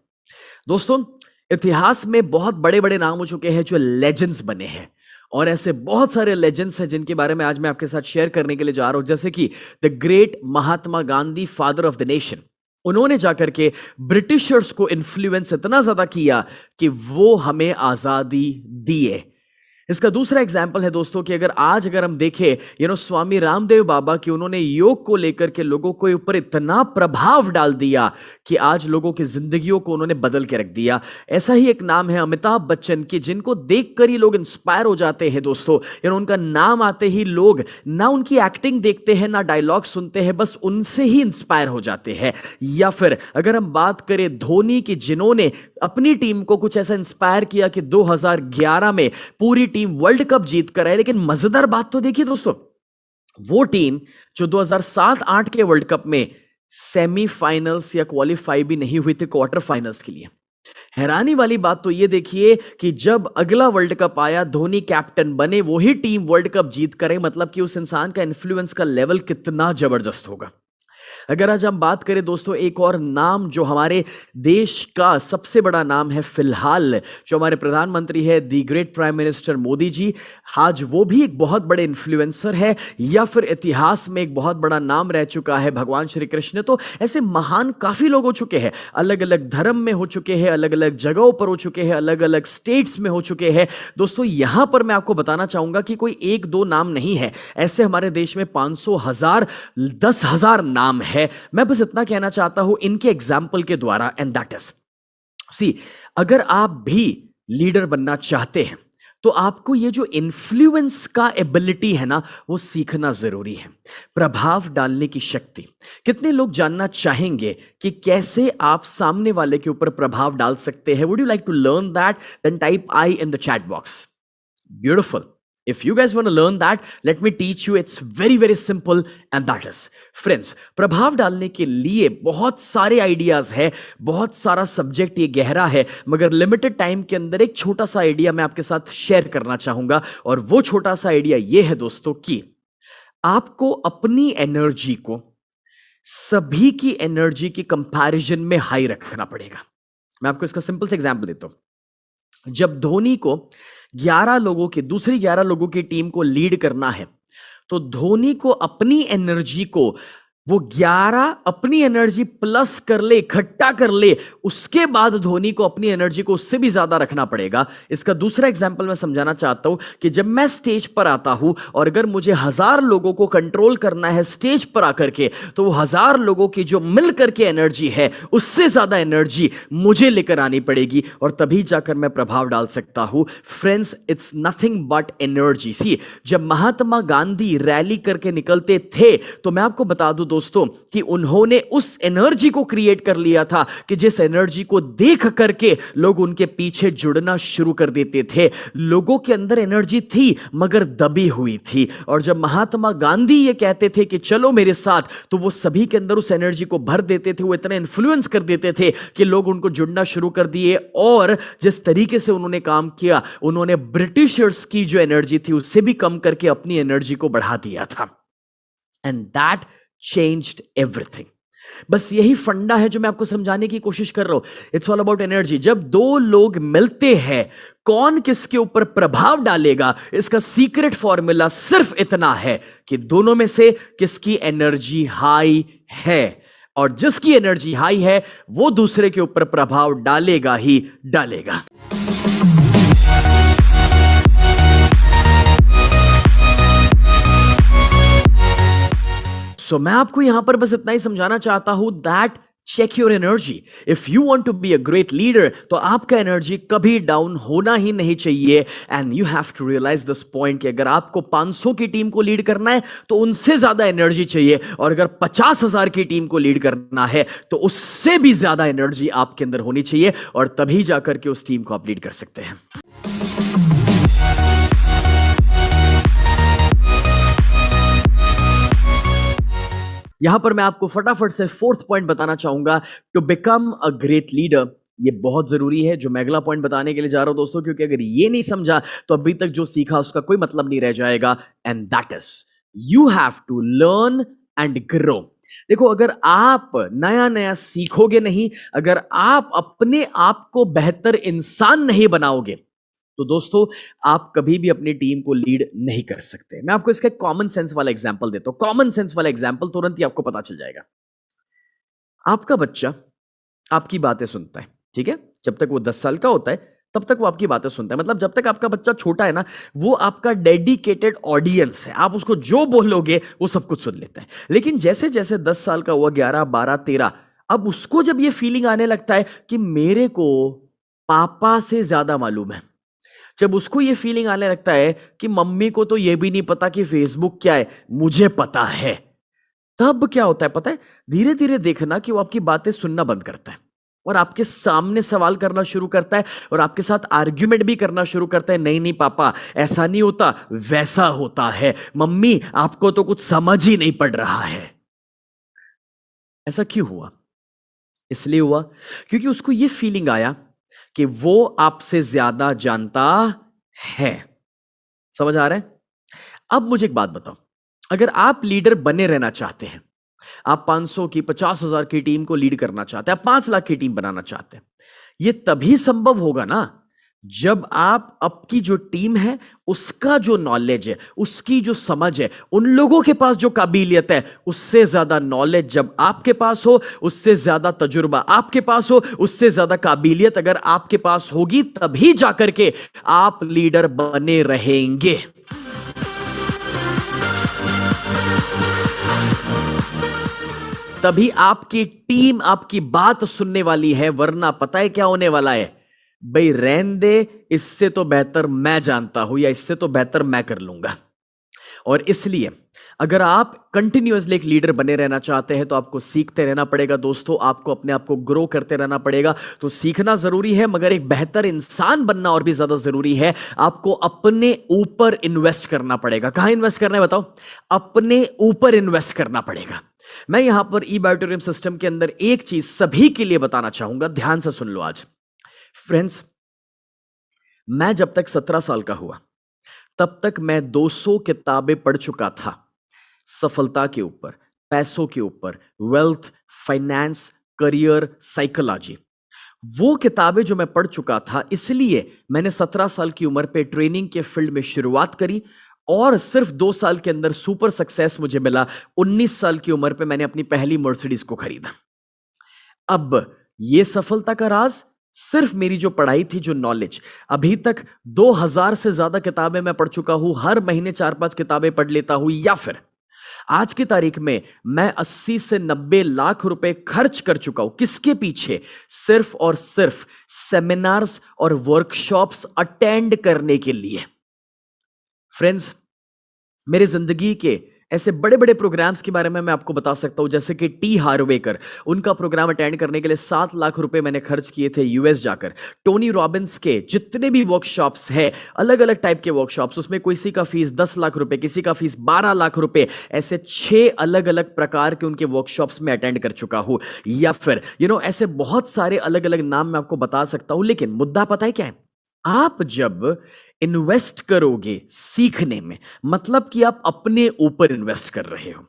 Speaker 3: दोस्तों, इतिहास में बहुत बड़े बड़े नाम हो चुके हैं जो लेजेंड्स बने हैं, और ऐसे बहुत सारे लेजेंड्स हैं जिनके बारे में आज मैं आपके साथ शेयर करने के लिए जा रहा हूं। जैसे कि the great Mahatma Gandhi, father of the nation, उन्होंने जाकर के ब्रिटिशर्स को इन्फ्लुएंस इतना ज्यादा किया कि वो हमें आजादी दिए। इसका दूसरा एग्जाम्पल है दोस्तों कि अगर हम देखें स्वामी रामदेव बाबा की, उन्होंने योग को लेकर के लोगों के ऊपर इतना प्रभाव डाल दिया कि आज लोगों की जिंदगियों को उन्होंने बदल के रख दिया। ऐसा ही एक नाम है अमिताभ बच्चन की, जिनको देखकर ही लोग इंस्पायर हो जाते हैं दोस्तों। उनका नाम आते ही लोग ना उनकी एक्टिंग देखते हैं ना डायलॉग सुनते हैं, बस उनसे ही इंस्पायर हो जाते हैं। या फिर अगर हम बात करें धोनी की, जिन्होंने अपनी टीम को कुछ ऐसा इंस्पायर किया कि 2011 में पूरी टीम वर्ल्ड कप जीत कर आए। लेकिन मजेदार बात तो देखिए दोस्तों, वो टीम जो 2007-8 के वर्ल्ड कप में सेमीफाइनल्स या क्वालिफाई भी नहीं हुई थी क्वार्टर फाइनल्स के लिए। हैरानी वाली बात तो ये देखिए कि जब अगला वर्ल्ड कप आया, धोनी कैप्टन बने, वही टीम वर्ल्ड कप जीत करे। मतलब कि उस इंसान का इन्फ्लुएंस का लेवल कितना जबरदस्त होगा। अगर आज हम बात करें दोस्तों, एक और नाम जो हमारे देश का सबसे बड़ा नाम है फिलहाल, जो हमारे प्रधानमंत्री है the great prime minister Modi ji, आज वो भी एक बहुत बड़े इन्फ्लुएंसर है। या फिर इतिहास में एक बहुत बड़ा नाम रह चुका है भगवान श्री कृष्ण। तो ऐसे महान काफी लोग हो चुके हैं, अलग अलग धर्म में हो चुके हैं, अलग अलग जगहों पर हो चुके हैं, अलग अलग स्टेट्स में हो चुके हैं। दोस्तों यहां पर मैं आपको बताना चाहूंगा कि कोई एक दो नाम नहीं है, ऐसे हमारे देश में 500, 1000, 10,000 नाम है। मैं बस इतना कहना चाहता हूं इनके एग्जाम्पल के द्वारा, एंड दैट इज सी, अगर आप भी लीडर बनना चाहते हैं तो आपको ये जो इन्फ्लुएंस का एबिलिटी है ना, वो सीखना जरूरी है। प्रभाव डालने की शक्ति। कितने लोग जानना चाहेंगे कि कैसे आप सामने वाले के ऊपर प्रभाव डाल सकते हैं? Would you like to learn that? Then type I in the chat box. Beautiful. If you guys want to learn that, let me teach you. It's very, very simple, and that is, friends, प्रभाव डालने के लिए बहुत सारे आइडियाज है, बहुत सारा सब्जेक्ट ये गहरा है, मगर लिमिटेड टाइम के अंदर एक छोटा सा आइडिया मैं आपके साथ शेयर करना चाहूंगा। और वो छोटा सा आइडिया ये है दोस्तों कि आपको अपनी एनर्जी को सभी की एनर्जी की कंपैरिजन में हाई रखना पड़ेगा। मैं आपको इसका सिंपल सा एग्जांपल देता हूं। जब धोनी को 11 लोगों की, दूसरी 11 लोगों की टीम को लीड करना है, तो धोनी को अपनी एनर्जी को वो 11 अपनी एनर्जी प्लस कर ले, इकट्ठा कर ले, उसके बाद धोनी को अपनी एनर्जी को उससे भी ज्यादा रखना पड़ेगा। इसका दूसरा एग्जांपल मैं समझाना चाहता हूं कि जब मैं स्टेज पर आता हूं और अगर मुझे 1000 लोगों को कंट्रोल करना है स्टेज पर आकर के, तो वो 1000 लोगों की जो मिलकर के एनर्जी है उससे ज्यादा एनर्जी मुझे लेकर आनी पड़ेगी, और तभी जाकर मैं प्रभाव डाल सकता हूं। Friends, it's nothing but energy. See, जब महात्मा गांधी रैली करके निकलते थे, तो मैं आपको बता दूं दोस्तों कि उन्होंने उस एनर्जी को क्रिएट कर लिया था कि जिस एनर्जी को देख करके लोग उनके पीछे जुड़ना शुरू कर देते थे। लोगों के अंदर एनर्जी थी मगर दबी हुई थी, और जब महात्मा गांधी ये कहते थे कि चलो मेरे साथ, तो वो सभी के अंदर उस एनर्जी को भर देते थे। वो इतना इन्फ्लुएंस कर देते थे कि लोग उनको जुड़ना शुरू कर दिए। और जिस तरीके से उन्होंने काम किया, उन्होंने ब्रिटिशर्स की जो एनर्जी थी उससे भी कम करके अपनी एनर्जी को बढ़ा दिया था। And that changed everything. बस यही फंडा है जो मैं आपको समझाने की कोशिश कर रहा हूं। It's all about energy. जब दो लोग मिलते हैं, कौन किसके ऊपर प्रभाव डालेगा, इसका सीक्रेट फॉर्मूला सिर्फ इतना है कि दोनों में से किसकी एनर्जी हाई है, और जिसकी एनर्जी हाई है वो दूसरे के ऊपर प्रभाव डालेगा ही डालेगा। So, मैं आपको यहां पर बस इतना ही समझाना चाहता हूं that check your energy. If you want to be a great leader, तो आपका एनर्जी कभी डाउन होना ही नहीं चाहिए। And you have to realise this point कि अगर आपको 500 की टीम को लीड करना है तो उनसे ज्यादा एनर्जी चाहिए, और अगर 50,000 की टीम को लीड करना है तो उससे भी ज्यादा एनर्जी आपके अंदर होनी चाहिए, और तभी जाकर के उस टीम को आप लीड कर सकते हैं। यहां पर मैं आपको फटाफट से 4th पॉइंट बताना चाहूंगा, to become a great leader. ये बहुत जरूरी है जो मैं अगला पॉइंट बताने के लिए जा रहा हूं दोस्तों, क्योंकि अगर ये नहीं समझा तो अभी तक जो सीखा उसका कोई मतलब नहीं रह जाएगा। And that is, you have to learn and grow. देखो, अगर आप नया नया सीखोगे नहीं, अगर आप अपने आप को बेहतर इंसान नहीं बनाओगे, तो दोस्तों आप कभी भी अपनी टीम को लीड नहीं कर सकते। मैं आपको इसका कॉमन सेंस वाला एग्जांपल देता हूं। कॉमन सेंस वाला एग्जांपल तुरंत ही आपको पता चल जाएगा। आपका बच्चा आपकी बातें सुनता है, ठीक है? जब तक वो 10 साल का होता है तब तक वो आपकी बातें सुनता है। मतलब जब तक आपका बच्चा छोटा है ना, वो आपका डेडिकेटेड ऑडियंस है। आप उसको जो बोलोगे वो सब कुछ सुन लेता है। लेकिन जैसे जैसे 10 साल का हुआ, 11, 12, 13, अब उसको जब ये फीलिंग आने लगता है कि मेरे को पापा से ज्यादा मालूम है, जब उसको ये फीलिंग आने लगता है कि मम्मी को तो ये भी नहीं पता कि फेसबुक क्या है, मुझे पता है, तब क्या होता है पता है? धीरे धीरे देखना कि वो आपकी बातें सुनना बंद करता है और आपके सामने सवाल करना शुरू करता है और आपके साथ आर्ग्यूमेंट भी करना शुरू करता है। नहीं नहीं पापा, ऐसा नहीं होता, वैसा होता है। मम्मी, आपको तो कुछ समझ ही नहीं पड़ रहा है। ऐसा क्यों हुआ? इसलिए हुआ क्योंकि उसको ये फीलिंग आया कि वो आपसे ज्यादा जानता है। समझ आ रहा है? अब मुझे एक बात बताओ, अगर आप लीडर बने रहना चाहते हैं, आप 500 की, 50,000 की टीम को लीड करना चाहते हैं, आप 5 लाख की टीम बनाना चाहते हैं, यह तभी संभव होगा ना जब आप आपकी जो टीम है उसका जो नॉलेज है, उसकी जो समझ है, उन लोगों के पास जो काबिलियत है, उससे ज्यादा नॉलेज जब आपके पास हो, उससे ज्यादा तजुर्बा आपके पास हो, उससे ज्यादा काबिलियत अगर आपके पास होगी, तभी जाकर के आप लीडर बने रहेंगे। तभी आपकी टीम आपकी बात सुनने वाली है, वरना पता है क्या होने वाला है? भाई रहन दे, इससे तो बेहतर मैं जानता हूं या इससे तो बेहतर मैं कर लूंगा। और इसलिए अगर आप कंटिन्यूअसली एक लीडर बने रहना चाहते हैं तो आपको सीखते रहना पड़ेगा दोस्तों, आपको अपने आप को ग्रो करते रहना पड़ेगा। तो सीखना जरूरी है, मगर एक बेहतर इंसान बनना और भी ज्यादा जरूरी है। आपको अपने ऊपर इन्वेस्ट करना पड़ेगा। कहां इन्वेस्ट करना है बताओ? अपने ऊपर इन्वेस्ट करना पड़ेगा। मैं यहां पर ई बायोटोरियम सिस्टम के अंदर एक चीज सभी के लिए बताना चाहूंगा, ध्यान से सुन लो आज फ्रेंड्स। मैं जब तक 17 साल का हुआ तब तक मैं 200 किताबें पढ़ चुका था, सफलता के ऊपर, पैसों के ऊपर, वेल्थ, फाइनेंस, करियर, साइकोलॉजी। वो किताबें जो मैं पढ़ चुका था, इसलिए मैंने 17 साल की उम्र पे ट्रेनिंग के फील्ड में शुरुआत करी और सिर्फ 2 साल के अंदर सुपर सक्सेस मुझे मिला। 19 साल की उम्र पे मैंने अपनी पहली मर्सिडीज को खरीदा। अब ये सफलता का राज सिर्फ मेरी जो पढ़ाई थी, जो नॉलेज। अभी तक 2000 से ज्यादा किताबें मैं पढ़ चुका हूं, हर महीने 4-5 किताबें पढ़ लेता हूं, या फिर आज की तारीख में मैं 80 से 90 लाख रुपए खर्च कर चुका हूं। किसके पीछे? सिर्फ और सिर्फ सेमिनार्स और वर्कशॉप्स अटेंड करने के लिए। फ्रेंड्स, मेरे जिंदगी के ऐसे बड़े बड़े प्रोग्राम्स के बारे में मैं आपको बता सकता हूं, जैसे कि टी हार्वेकर, उनका प्रोग्राम अटेंड करने के लिए 7 लाख रुपए मैंने खर्च किए थे यूएस जाकर। टोनी रॉबिन्स के जितने भी वर्कशॉप्स हैं, अलग अलग टाइप के वर्कशॉप्स, उसमें किसी का फीस 10 लाख रुपए, किसी का फीस 12 लाख रुपए, ऐसे 6 अलग अलग प्रकार के उनके वर्कशॉप्स में अटेंड कर चुका हूं। या फिर ऐसे बहुत सारे अलग अलग नाम मैं आपको बता सकता हूं। लेकिन मुद्दा पता है क्या है? आप जब इन्वेस्ट करोगे सीखने में, मतलब कि आप अपने ऊपर इन्वेस्ट कर रहे हो।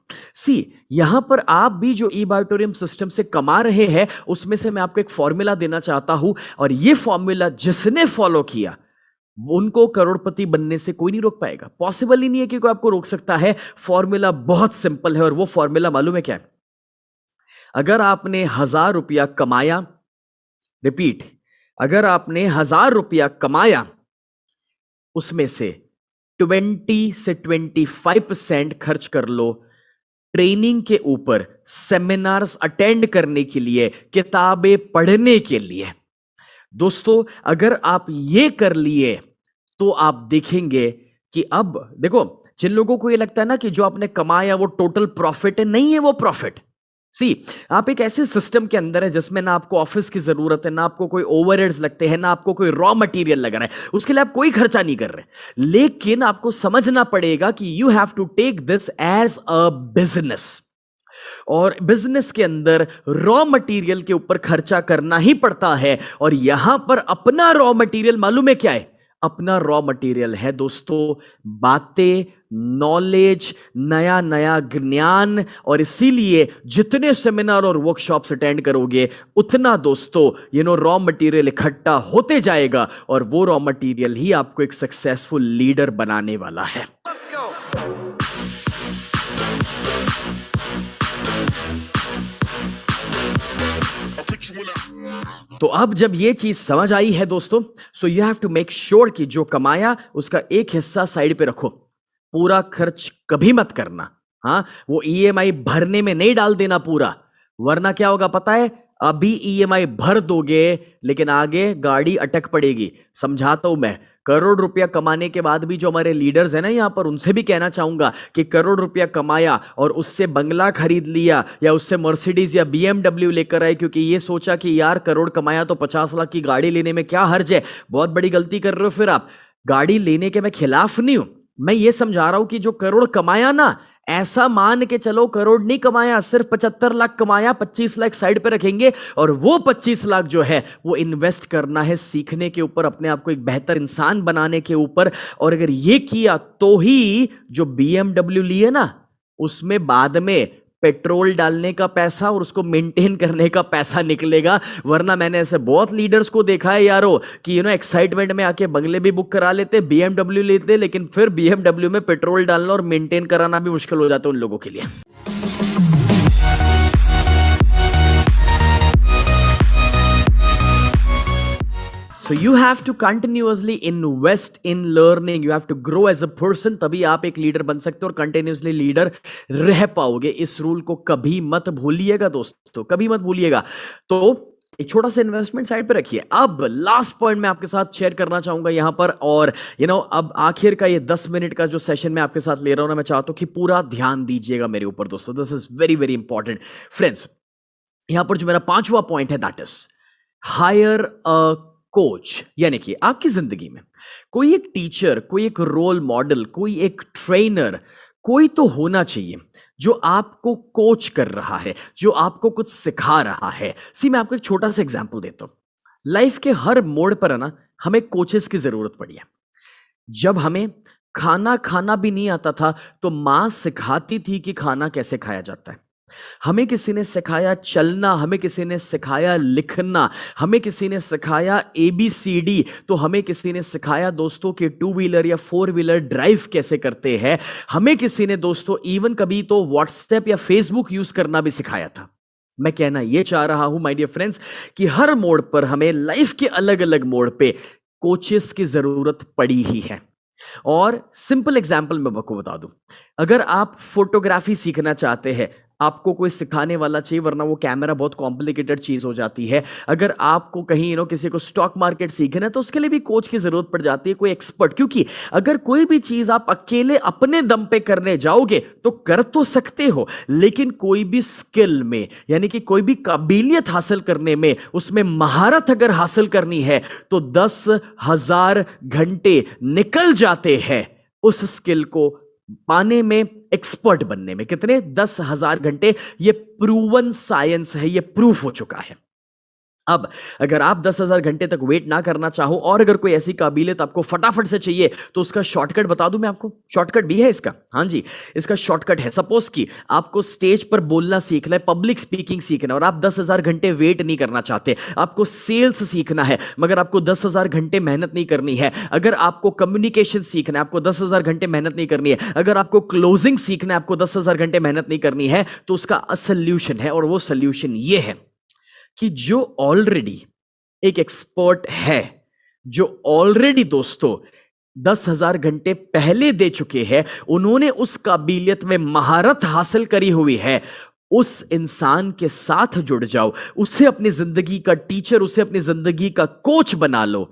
Speaker 3: यहां पर आप भी जो ई बायोटोरियम सिस्टम से कमा रहे हैं, उसमें से मैं आपको एक फॉर्मूला देना चाहता हूं, और यह फॉर्मूला जिसने फॉलो किया उनको करोड़पति बनने से कोई नहीं रोक पाएगा। पॉसिबल ही नहीं है कि कोई आपको रोक सकता है। फॉर्मूला बहुत सिंपल है, और वो फॉर्मूला मालूम है क्या है? अगर आपने 1000 रुपया कमाया, रिपीट, अगर आपने 1000 रुपया कमाया, उसमें से 20 से 25% खर्च कर लो ट्रेनिंग के ऊपर, सेमिनार्स अटेंड करने के लिए, किताबें पढ़ने के लिए। दोस्तों, अगर आप ये कर लिए तो आप देखेंगे कि अब देखो, जिन लोगों को ये लगता है ना कि जो आपने कमाया वो टोटल प्रॉफिट है, नहीं है वो प्रॉफिट। आप एक ऐसे सिस्टम के अंदर है जिसमें ना आपको ऑफिस की जरूरत है, ना आपको कोई ओवरहेड्स लगते हैं, ना आपको कोई रॉ मटेरियल लग रहा है, उसके लिए आप कोई खर्चा नहीं कर रहे। लेकिन आपको समझना पड़ेगा कि you have to take this as a business, और बिजनेस के अंदर रॉ मटेरियल के ऊपर खर्चा करना ही पड़ता है। और यहां पर अपना रॉ मटेरियल मालूम है क्या है? अपना रॉ मटेरियल है दोस्तों बातें, नॉलेज, नया नया ज्ञान। और इसीलिए जितने सेमिनार और वर्कशॉप्स अटेंड करोगे, उतना दोस्तों रॉ मटेरियल इकट्ठा होते जाएगा, और वो रॉ मटेरियल ही आपको एक सक्सेसफुल लीडर बनाने वाला है। तो अब जब ये चीज समझ आई है दोस्तों, so you have to make sure कि जो कमाया उसका एक हिस्सा साइड पे रखो। पूरा खर्च कभी मत करना। हाँ, वो ईएमआई भरने में नहीं डाल देना पूरा, वरना क्या होगा पता है? अभी ईएमआई भर दोगे लेकिन आगे गाड़ी अटक पड़ेगी। समझाता हूं मैं, करोड़ रुपया कमाने के बाद भी जो हमारे लीडर्स हैं ना यहां पर, उनसे भी कहना चाहूंगा कि करोड़ रुपया कमाया और उससे बंगला खरीद लिया या उससे मर्सिडीज या बीएमडब्ल्यू लेकर आए, क्योंकि ये सोचा कि यार करोड़ कमाया तो 50 लाख की गाड़ी लेने में क्या हर्ज है। बहुत बड़ी गलती कर रहे हो फिर आप। गाड़ी लेने के मैं खिलाफ नहीं हूं, मैं ये समझा रहा हूं कि जो करोड़ कमाया ना, ऐसा मान के चलो करोड़ नहीं कमाया, सिर्फ 75 लाख कमाया, 25 लाख साइड पे रखेंगे, और वो 25 लाख जो है वो इन्वेस्ट करना है सीखने के ऊपर, अपने आप को एक बेहतर इंसान बनाने के ऊपर। और अगर ये किया तो ही जो बीएमडब्ल्यू लिए ना, उसमें बाद में पेट्रोल डालने का पैसा और उसको मेंटेन करने का पैसा निकलेगा। वरना मैंने ऐसे बहुत लीडर्स को देखा है यारो कि एक्साइटमेंट में आके बंगले भी बुक करा लेते, बीएमडब्ल्यू लेते, लेकिन फिर बीएमडब्ल्यू में पेट्रोल डालना और मेंटेन कराना भी मुश्किल हो जाता है उन लोगों के लिए। So you have to continuously invest in learning. You have to grow as a person. तभी आप एक लीडर बन सकते हो और कंटिन्यूसली लीडर रह पाओगे। इस रूल को कभी मत भूलिएगा दोस्तों, कभी मत भूलिएगा। तो एक छोटा सा इन्वेस्टमेंट साइड पे रखिए। अब लास्ट पॉइंट मैं आपके साथ शेयर करना चाहूंगा यहां पर, और अब आखिर का ये 10 मिनट का जो सेशन मैं आपके साथ ले रहा हूं ना, मैं चाहता हूं कि पूरा ध्यान दीजिएगा मेरे ऊपर दोस्तों। This is very very important friends. यहां पर जो मेरा 5वां पॉइंट है, that is higher a coach. यानी कि आपकी जिंदगी में कोई एक टीचर, कोई एक रोल मॉडल, कोई एक ट्रेनर, कोई तो होना चाहिए जो आपको कोच कर रहा है, जो आपको कुछ सिखा रहा है। मैं आपको एक छोटा सा एग्जांपल देता हूं। लाइफ के हर मोड़ पर है ना, हमें कोचेस की जरूरत पड़ी है। जब हमें खाना खाना भी नहीं आता था तो मां सिखाती थी कि खाना कैसे खाया जाता है। हमें किसी ने सिखाया चलना, हमें किसी ने सिखाया लिखना, हमें किसी ने सिखाया ABCD, तो हमें किसी ने सिखाया दोस्तों कि 2 व्हीलर या 4 व्हीलर ड्राइव कैसे करते हैं। हमें किसी ने दोस्तों इवन कभी तो व्हाट्सएप या फेसबुक यूज करना भी सिखाया था। मैं कहना यह चाह रहा हूं माय डियर फ्रेंड्स कि हर मोड़ पर हमें लाइफ के अलग अलग मोड़ पे कोचेस की जरूरत पड़ी ही है। और सिंपल एग्जाम्पल मैं आपको बता दूं, अगर आप फोटोग्राफी सीखना चाहते हैं, आपको कोई सिखाने वाला चाहिए, वरना वो कैमरा बहुत कॉम्प्लिकेटेड चीज हो जाती है। अगर आपको कहीं किसी को स्टॉक मार्केट सीखना है तो उसके लिए भी कोच की जरूरत पड़ जाती है, कोई एक्सपर्ट। क्योंकि अगर कोई भी चीज आप अकेले अपने दम पे करने जाओगे तो कर तो सकते हो, लेकिन कोई भी स्किल में, यानी कि कोई भी काबिलियत हासिल करने में, उसमें महारत अगर हासिल करनी है तो 10,000 घंटे निकल जाते हैं उस स्किल को पाने में, एक्सपर्ट बनने में। कितने? 10,000 घंटे। ये प्रूवन साइंस है, ये प्रूफ हो चुका है। अब अगर आप 10,000 घंटे तक वेट ना करना चाहो और अगर कोई ऐसी काबिलियत आपको फटाफट से चाहिए तो उसका शॉर्टकट बता दूं मैं आपको। शॉर्टकट भी है इसका, हाँ जी, इसका शॉर्टकट है। सपोज कि आपको स्टेज पर बोलना सीखना है, पब्लिक स्पीकिंग सीखना है, और आप 10,000 घंटे वेट नहीं करना चाहते। आपको सेल्स सीखना है मगर आपको 10,000 घंटे मेहनत नहीं करनी है। अगर आपको कम्युनिकेशन सीखना है, आपको 10,000 घंटे मेहनत नहीं करनी है। अगर आपको क्लोजिंग सीखना है, आपको 10,000 घंटे मेहनत नहीं करनी है। तो उसका सोल्यूशन है, और वो सोल्यूशन ये है कि जो ऑलरेडी एक एक्सपर्ट है, जो ऑलरेडी दोस्तों 10,000 घंटे पहले दे चुके हैं, उन्होंने उस काबिलियत में महारत हासिल करी हुई है, उस इंसान के साथ जुड़ जाओ, उसे अपनी जिंदगी का टीचर, उसे अपनी जिंदगी का कोच बना लो,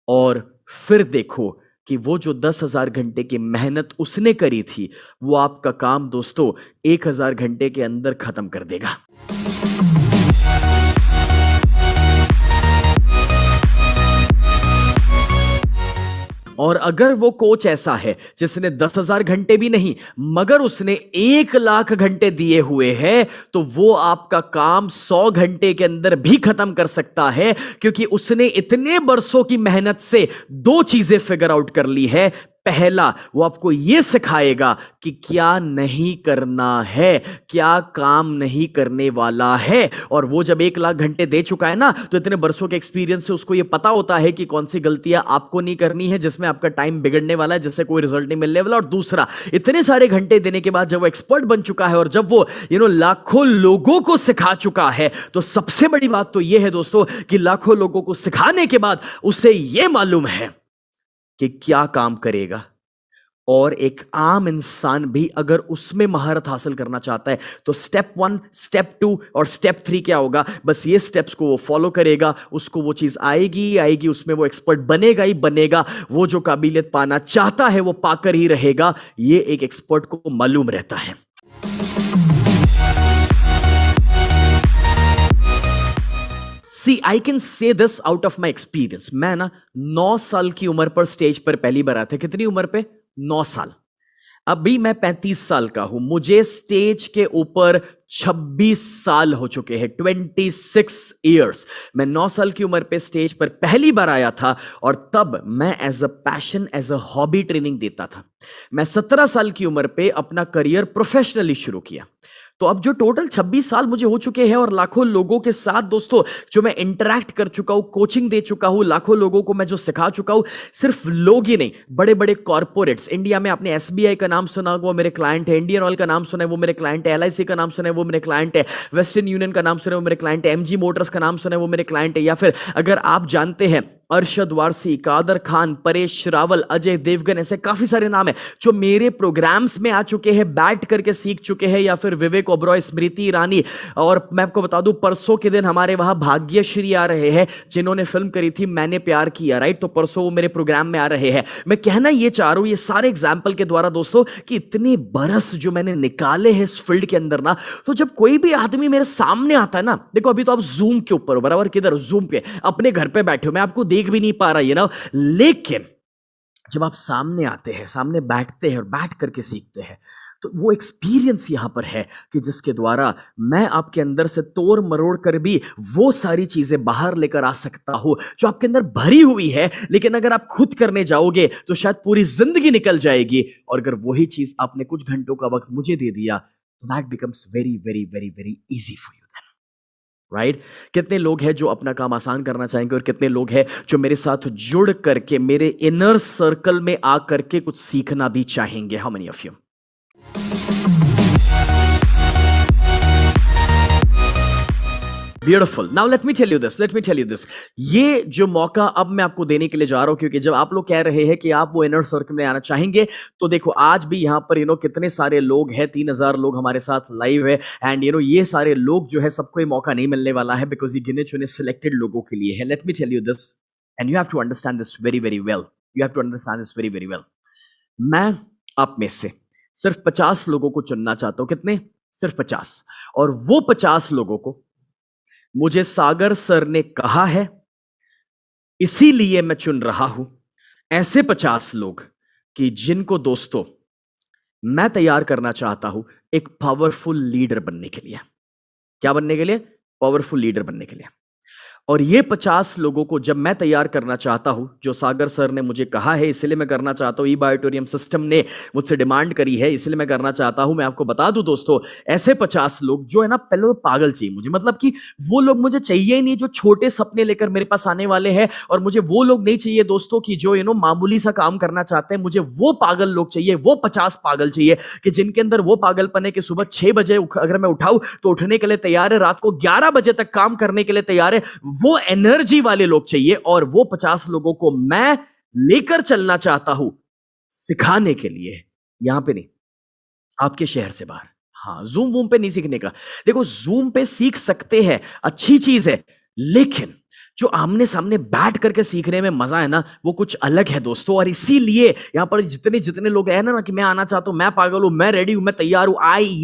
Speaker 3: और फिर देखो कि वो जो 10,000 घंटे की मेहनत उसने करी थी, वो आपका काम दोस्तों 1,000 घंटे के अंदर खत्म कर देगा। और अगर वो कोच ऐसा है जिसने 10,000 घंटे भी नहीं मगर उसने 1,00,000 घंटे दिए हुए हैं, तो वो आपका काम 100 घंटे के अंदर भी खत्म कर सकता है, क्योंकि उसने इतने बरसों की मेहनत से 2 चीजें फिगर आउट कर ली है। पहला, वो आपको यह सिखाएगा कि क्या नहीं करना है, क्या काम नहीं करने वाला है। और वो जब 1,00,000 घंटे दे चुका है ना, तो इतने बरसों के एक्सपीरियंस से उसको यह पता होता है कि कौन सी गलतियां आपको नहीं करनी है, जिसमें आपका टाइम बिगड़ने वाला है, जिससे कोई रिजल्ट नहीं मिलने वाला। और दूसरा, इतने सारे घंटे देने के बाद जब वो एक्सपर्ट बन चुका है और जब वो लाखों लोगों को सिखा चुका है, तो सबसे बड़ी बात तो यह है दोस्तों कि लाखों लोगों को सिखाने के बाद उसे यह मालूम है कि क्या काम करेगा। और एक आम इंसान भी अगर उसमें महारत हासिल करना चाहता है तो स्टेप 1, स्टेप 2 और स्टेप 3 क्या होगा, बस ये स्टेप्स को वो फॉलो करेगा, उसको वो चीज आएगी ही आएगी, उसमें वो एक्सपर्ट बनेगा ही बनेगा। वो जो काबिलियत पाना चाहता है वो पाकर ही रहेगा, ये एक एक्सपर्ट को मालूम रहता है। See, I can say this out of my experience. मैं ना 9 साल की उम्र पर स्टेज पर पहली बार आया था। कितनी उम्र पे? 9 साल। अभी मैं 35 साल का हूं, मुझे स्टेज के ऊपर 26 साल हो चुके हैं, 26 ईयर्स। मैं 9 साल की उम्र पे स्टेज पर पहली बार आया था, और तब मैं as a passion, as a hobby training देता था। मैं 17 साल की उम्र पे अपना करियर प्रोफेशनली शुरू किया। तो अब जो टोटल 26 साल मुझे हो चुके हैं, और लाखों लोगों के साथ दोस्तों जो मैं इंटरैक्ट कर चुका हूं, कोचिंग दे चुका हूं, लाखों लोगों को मैं जो सिखा चुका हूं, सिर्फ लोग ही नहीं, बड़े बड़े कॉर्पोरेट्स। इंडिया में आपने SBI का नाम सुना, वो मेरे क्लाइंट है। इंडियन ऑयल का नाम सुना है, वो मेरे क्लाइंट है। LIC का नाम सुना है, वो मेरे क्लाइंट है। वेस्टर्न यूनियन का नाम सुना है, वो मेरे क्लाइंट है। MG मोटर्स का नाम सुना है, वो मेरे क्लाइंट है। या फिर अगर आप जानते हैं अरशद वारसी, कादर खान, परेश रावल, अजय देवगन, ऐसे काफी सारे नाम है जो मेरे प्रोग्राम्स में आ चुके हैं, बैठ करके सीख चुके हैं, या फिर विवेक ओबरॉय, स्मृति ईरानी। और मैं आपको बता दूं, परसों के दिन हमारे वहां भाग्यश्री आ रहे हैं, जिन्होंने फिल्म करी थी मैंने प्यार किया, राइट? तो परसों वो मेरे प्रोग्राम में आ रहे हैं। मैं कहना ये चाह रहा हूं, ये सारे एग्जाम्पल के द्वारा दोस्तों, कि इतने बरस जो मैंने निकाले हैं इस फील्ड के अंदर ना, तो जब कोई भी आदमी मेरे सामने आता है ना, देखो अभी तो आप जूम के ऊपर हो, बराबर? किधर? जूम पे, अपने घर पे बैठे हो, मैं आपको देख भी नहीं पा रहा, ये ना, लेकिन जब आप सामने आते हैं, सामने बैठते हैं और बैठ करके सीखते हैं, तो वो एक्सपीरियंस यहां पर है कि जिसके द्वारा मैं आपके अंदर से तोड़ मरोड़ कर भी वो सारी चीजें बाहर लेकर आ सकता हूं जो आपके अंदर भरी हुई है। लेकिन अगर आप खुद करने जाओगे तो शायद पूरी जिंदगी निकल जाएगी, और अगर वही चीज आपने कुछ घंटों का वक्त मुझे दे दिया, तो that becomes very very very very easy for you, right? कितने लोग हैं जो अपना काम आसान करना चाहेंगे, और कितने लोग हैं जो मेरे साथ जुड़ करके मेरे इनर सर्कल में आकर के कुछ सीखना भी चाहेंगे? How many of you? Beautiful. Now let me tell you this, ये जो मौका अब मैं आपको देने के लिए जा रहा हूं, क्योंकि जब आप लोग कह रहे हैं कि आप वो इनर सर्कल में आना चाहेंगे, तो देखो आज भी यहां पर कितने सारे लोग हैं, 3000 लोग हमारे साथ लाइव है, एंड ये सारे लोग जो है सबको ये मौका नहीं मिलने वाला है, बिकॉज ये गिने चुने सिलेक्टेड लोगों के लिए है। Let me tell you this, and you have to understand this very very well, मैं आप में से सिर्फ 50 लोगों को चुनना चाहता हूं। कितने? सिर्फ 50। और वो 50 लोगों को मुझे सागर सर ने कहा है, इसीलिए मैं चुन रहा हूं। ऐसे 50 लोग कि जिनको दोस्तों मैं तैयार करना चाहता हूं एक पावरफुल लीडर बनने के लिए। क्या बनने के लिए? पावरफुल लीडर बनने के लिए। और ये 50 लोगों को जब मैं तैयार करना चाहता हूं, जो सागर सर ने मुझे कहा है, इसलिए मैं करना चाहता हूं, ई बायोटोरियम सिस्टम ने मुझसे डिमांड करी है, इसलिए मैं करना चाहता हूं। मैं आपको बता दूं दोस्तों, ऐसे 50 लोग जो है ना, पहले तो पागल चाहिए मुझे, मतलब कि वो लोग मुझे चाहिए ही नहीं जो छोटे सपने लेकर मेरे पास आने वाले हैं, और मुझे वो लोग नहीं चाहिए दोस्तों कि जो मामूली सा काम करना चाहते हैं। मुझे वो पागल लोग चाहिए, वो 50 पागल चाहिए कि जिनके अंदर वो पागलपन है कि सुबह 6 बजे अगर मैं उठाऊं तो उठने के लिए तैयार है, रात को 11 बजे तक काम करने के लिए तैयार है। वो एनर्जी वाले लोग चाहिए, और वो 50 लोगों को मैं लेकर चलना चाहता हूं सिखाने के लिए। यहां पे नहीं, आपके शहर से बाहर। हाँ, जूम वूम पे नहीं सीखने का। देखो, जूम पे सीख सकते हैं, अच्छी चीज है, लेकिन जो आमने सामने बैठ करके सीखने में मजा है ना, वो कुछ अलग है दोस्तों। और इसीलिए यहां पर जितने जितने लोग हैं ना कि मैं आना चाहता हूं, मैं पागल हूं, मैं रेडी हूं, मैं तैयार हूं,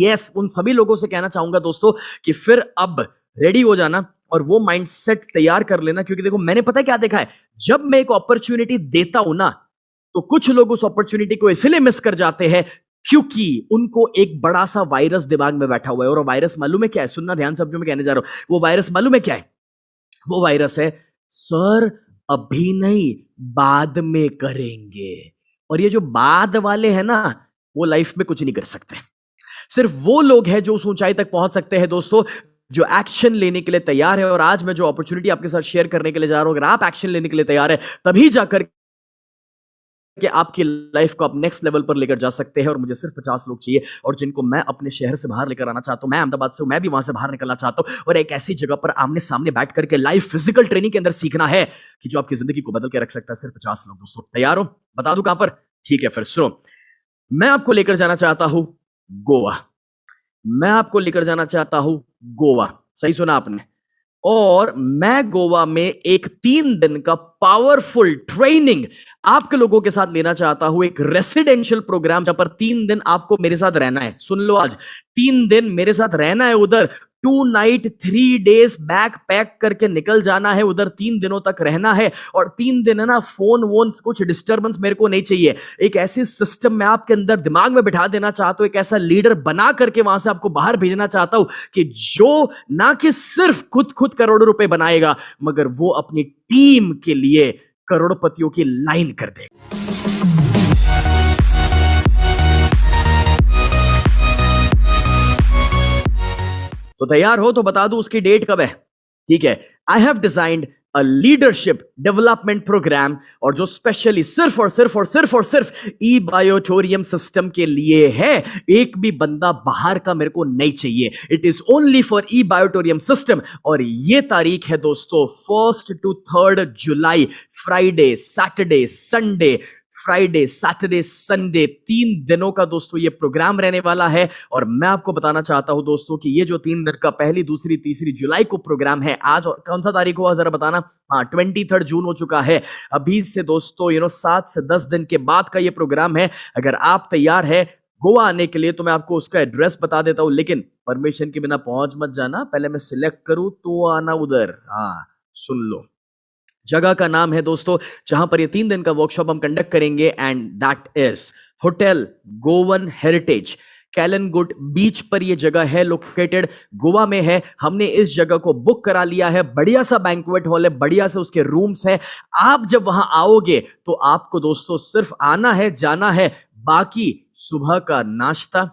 Speaker 3: यस, उन सभी लोगों से कहना चाहूंगा दोस्तों कि फिर अब रेडी हो जाना और वो माइंडसेट तैयार कर लेना। क्योंकि देखो, मैंने पता है क्या देखा है, जब मैं एक अपॉर्चुनिटी देता हूं ना, तो कुछ लोग उस अपॉर्चुनिटी को इसलिए मिस कर जाते हैं क्योंकि उनको एक बड़ा सा वायरस दिमाग में बैठा हुआ है। और वायरस मालूम है क्या है? सुनना ध्यान से, अब जो मैं कहने जा रहा हूं, वो वायरस मालूम है क्या है? वो वायरस है, सर अभी नहीं, बाद में करेंगे। और ये जो बाद वाले हैं ना, वो लाइफ में कुछ नहीं कर सकते। सिर्फ वो लोग हैं जो उस ऊंचाई तक पहुंच सकते हैं दोस्तों, जो एक्शन लेने के लिए तैयार है। और आज मैं जो अपॉर्चुनिटी आपके साथ शेयर करने के लिए जा रहा हूं, अगर आप एक्शन लेने के लिए तैयार है, तभी जाकर कि आपकी लाइफ को आप नेक्स्ट लेवल पर लेकर जा सकते हैं। और मुझे सिर्फ 50 लोग चाहिए, और जिनको मैं अपने शहर से बाहर लेकर आना चाहता हूं। मैं अहमदाबाद से हूं, मैं भी वहां से बाहर निकलना चाहता हूं, और एक ऐसी जगह पर आमने सामने बैठ करके लाइव फिजिकल ट्रेनिंग के अंदर सीखना है कि जो आपकी जिंदगी को बदल के रख सकता है। सिर्फ 50 लोग दोस्तों, तैयार हो? बता दूं कहां पर? ठीक है, फिर सुनो, मैं आपको लेकर जाना चाहता हूं गोवा। मैं आपको लेकर जाना चाहता हूं गोवा, सही सुना आपने। और मैं गोवा में एक 3 दिन का पावरफुल ट्रेनिंग आपके लोगों के साथ लेना चाहता हूं, एक रेसिडेंशियल प्रोग्राम जहां पर 3 दिन आपको मेरे साथ रहना है। सुन लो, आज 3 दिन मेरे साथ रहना है उधर। 2 नाइट 3 डेज बैग पैक करके निकल जाना है उधर, 3 दिनों तक रहना है। और 3 दिन है ना, फोन वोन कुछ डिस्टर्बेंस मेरे को नहीं चाहिए। एक ऐसी सिस्टम में आपके अंदर दिमाग में बिठा देना चाहता हूं, एक ऐसा लीडर बना करके वहां से आपको बाहर भेजना चाहता हूं कि जो ना कि सिर्फ खुद करोड़ों रुपए बनाएगा, मगर वो अपनी टीम के लिए करोड़पतियों की लाइन कर देगा। तो तैयार हो तो बता दूं उसकी डेट कब है? ठीक है, I have designed a leadership development programme, और जो स्पेशली सिर्फ ई बायोटोरियम सिस्टम के लिए है। एक भी बंदा बाहर का मेरे को नहीं चाहिए, it is only for E biotorium system. और ये तारीख है दोस्तों 1 to 3 जुलाई, Friday Saturday Sunday, Friday Saturday Sunday, 3 दिनों का दोस्तों ये प्रोग्राम रहने वाला है। और मैं आपको बताना चाहता हूं दोस्तों कि ये जो 3 दिन का 1, 2, 3 जुलाई को प्रोग्राम है, आज कौन सा तारीख हुआ जरा बताना? हाँ, 23 जून हो चुका है। अभी से दोस्तों 7 से 10 दिन के बाद का ये प्रोग्राम है। अगर आप तैयार है गोवा आने के लिए तो मैं आपको उसका एड्रेस बता देता हूं, लेकिन परमिशन के बिना पहुंच मत जाना, पहले मैं सिलेक्ट करूं तो आना उधर। हाँ, सुन लो, जगह का नाम है दोस्तों जहां पर ये 3 दिन का वर्कशॉप हम कंडक्ट करेंगे, and that is hotel Goan heritage, Calangute beach पर ये जगह है, लोकेटेड गोवा में है। हमने इस जगह को बुक करा लिया है, बढ़िया सा बैंक्वेट हॉल है, बढ़िया से उसके रूम्स है। आप जब वहां आओगे तो आपको दोस्तों सिर्फ आना है, जाना है, बाकी सुबह का नाश्ता,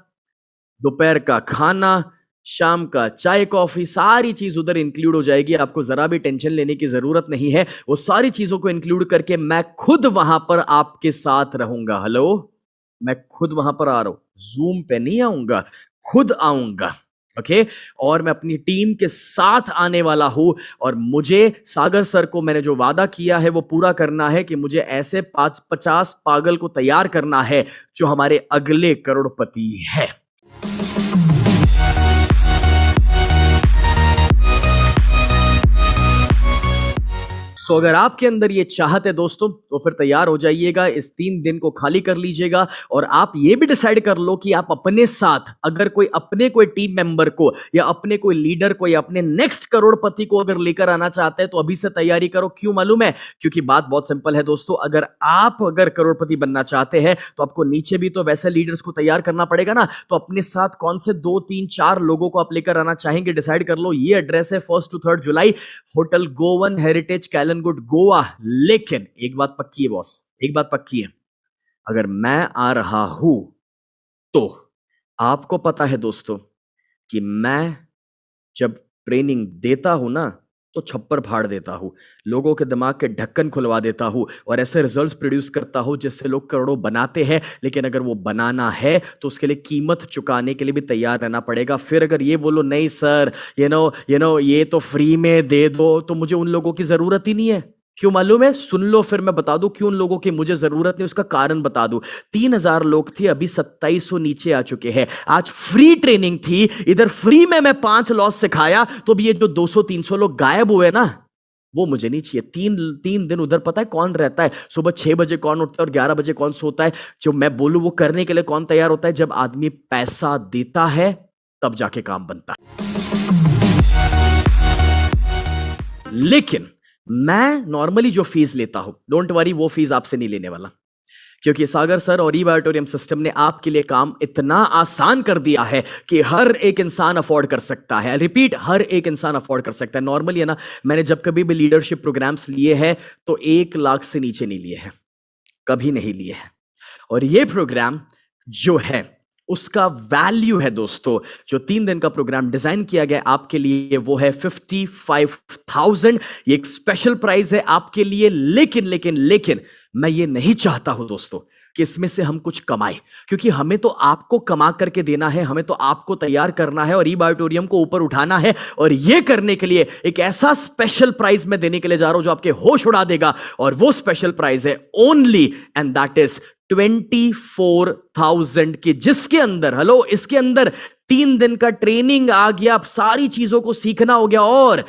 Speaker 3: दोपहर का खाना, शाम का चाय कॉफी, सारी चीज उधर इंक्लूड हो जाएगी। आपको जरा भी टेंशन लेने की जरूरत नहीं है। वो सारी चीजों को इंक्लूड करके मैं खुद वहां पर आपके साथ रहूंगा। हेलो, मैं खुद वहां पर आ रहा हूं, जूम पे नहीं आऊंगा, खुद आऊंगा। ओके, और मैं अपनी टीम के साथ आने वाला हूं। और मुझे सागर सर को मैंने जो वादा किया है वो पूरा करना है कि मुझे ऐसे 50 पागल को तैयार करना है जो हमारे अगले करोड़पति है। सो अगर आपके अंदर ये चाहत है दोस्तों तो फिर तैयार हो जाइएगा, इस 3 दिन को खाली कर लीजिएगा। और आप ये भी डिसाइड कर लो कि आप अपने साथ अगर कोई टीम मेंबर को या अपने कोई लीडर को या अपने नेक्स्ट करोड़पति को अगर लेकर आना चाहते हैं तो अभी से तैयारी करो। क्यों मालूम है? क्योंकि बात बहुत सिंपल है दोस्तों, अगर करोड़पति बनना चाहते हैं तो आपको नीचे भी तो वैसे लीडर्स को तैयार करना पड़ेगा ना। तो अपने साथ कौन से 2, 3, 4 लोगों को आप लेकर आना चाहेंगे, डिसाइड कर लो। ये एड्रेस है 1 to 3 जुलाई, होटल गोवन हेरिटेज, कैलनगुड, गोवा। लेकिन एक बात पक्की है बॉस, एक बात पक्की है, अगर मैं आ रहा हूं तो आपको पता है दोस्तों कि मैं जब ट्रेनिंग देता हूं ना तो छप्पर फाड़ देता हूं, लोगों के दिमाग के ढक्कन खुलवा देता हूं और ऐसे रिजल्ट्स प्रोड्यूस करता हूं जिससे लोग करोड़ों बनाते हैं। लेकिन अगर वो बनाना है तो उसके लिए कीमत चुकाने के लिए भी तैयार रहना पड़ेगा। फिर अगर ये बोलो नहीं सर ये तो फ्री में दे दो, तो मुझे उन लोगों की जरूरत ही नहीं है। क्यों मालूम है? सुन लो, फिर मैं बता दूं क्यों उन लोगों की मुझे जरूरत नहीं, उसका कारण बता दूं। 3000 लोग थे, अभी 2700 नीचे आ चुके हैं। आज फ्री ट्रेनिंग थी, इधर फ्री में मैं 5 लॉस सिखाया, तो भी ये जो 200-300 लोग गायब हुए ना, वो मुझे नहीं चाहिए। 3 दिन उधर पता है कौन रहता है? सुबह 6 बजे कौन उठता है और 11 बजे कौन सोता है? जो मैं बोलूं वो करने के लिए कौन तैयार होता है? जब आदमी पैसा देता है तब जाके काम बनता है। लेकिन मैं नॉर्मली जो फीस लेता हूं, डोंट वरी, वो फीस आपसे नहीं लेने वाला, क्योंकि सागर सर और ई बायोटोरियम सिस्टम ने आपके लिए काम इतना आसान कर दिया है कि हर एक इंसान अफोर्ड कर सकता है। रिपीट, हर एक इंसान अफोर्ड कर सकता है। नॉर्मली है ना, मैंने जब कभी भी लीडरशिप प्रोग्राम्स लिए हैं तो 1 लाख से नीचे नहीं लिए हैं, कभी नहीं लिए हैं। और ये प्रोग्राम जो है उसका वैल्यू है दोस्तों, जो 3 दिन का प्रोग्राम डिजाइन किया गया आपके लिए, वो है 55,000। ये एक स्पेशल प्राइस है आपके लिए। लेकिन मैं ये नहीं चाहता हूं दोस्तों कि इसमें से हम कुछ कमाए, क्योंकि हमें तो आपको कमा करके देना है, हमें तो आपको तैयार करना है और ई बायोटोरियम को ऊपर उठाना है। और ये करने के लिए एक ऐसा स्पेशल प्राइज मैं देने के लिए जा रहा हूं जो आपके होश उड़ा देगा। और वो स्पेशल प्राइज है ओनली एंड दैट इज 24,000 की, जिसके अंदर इसके अंदर 3 दिन का ट्रेनिंग आ गया, सारी चीजों को सीखना हो गया, और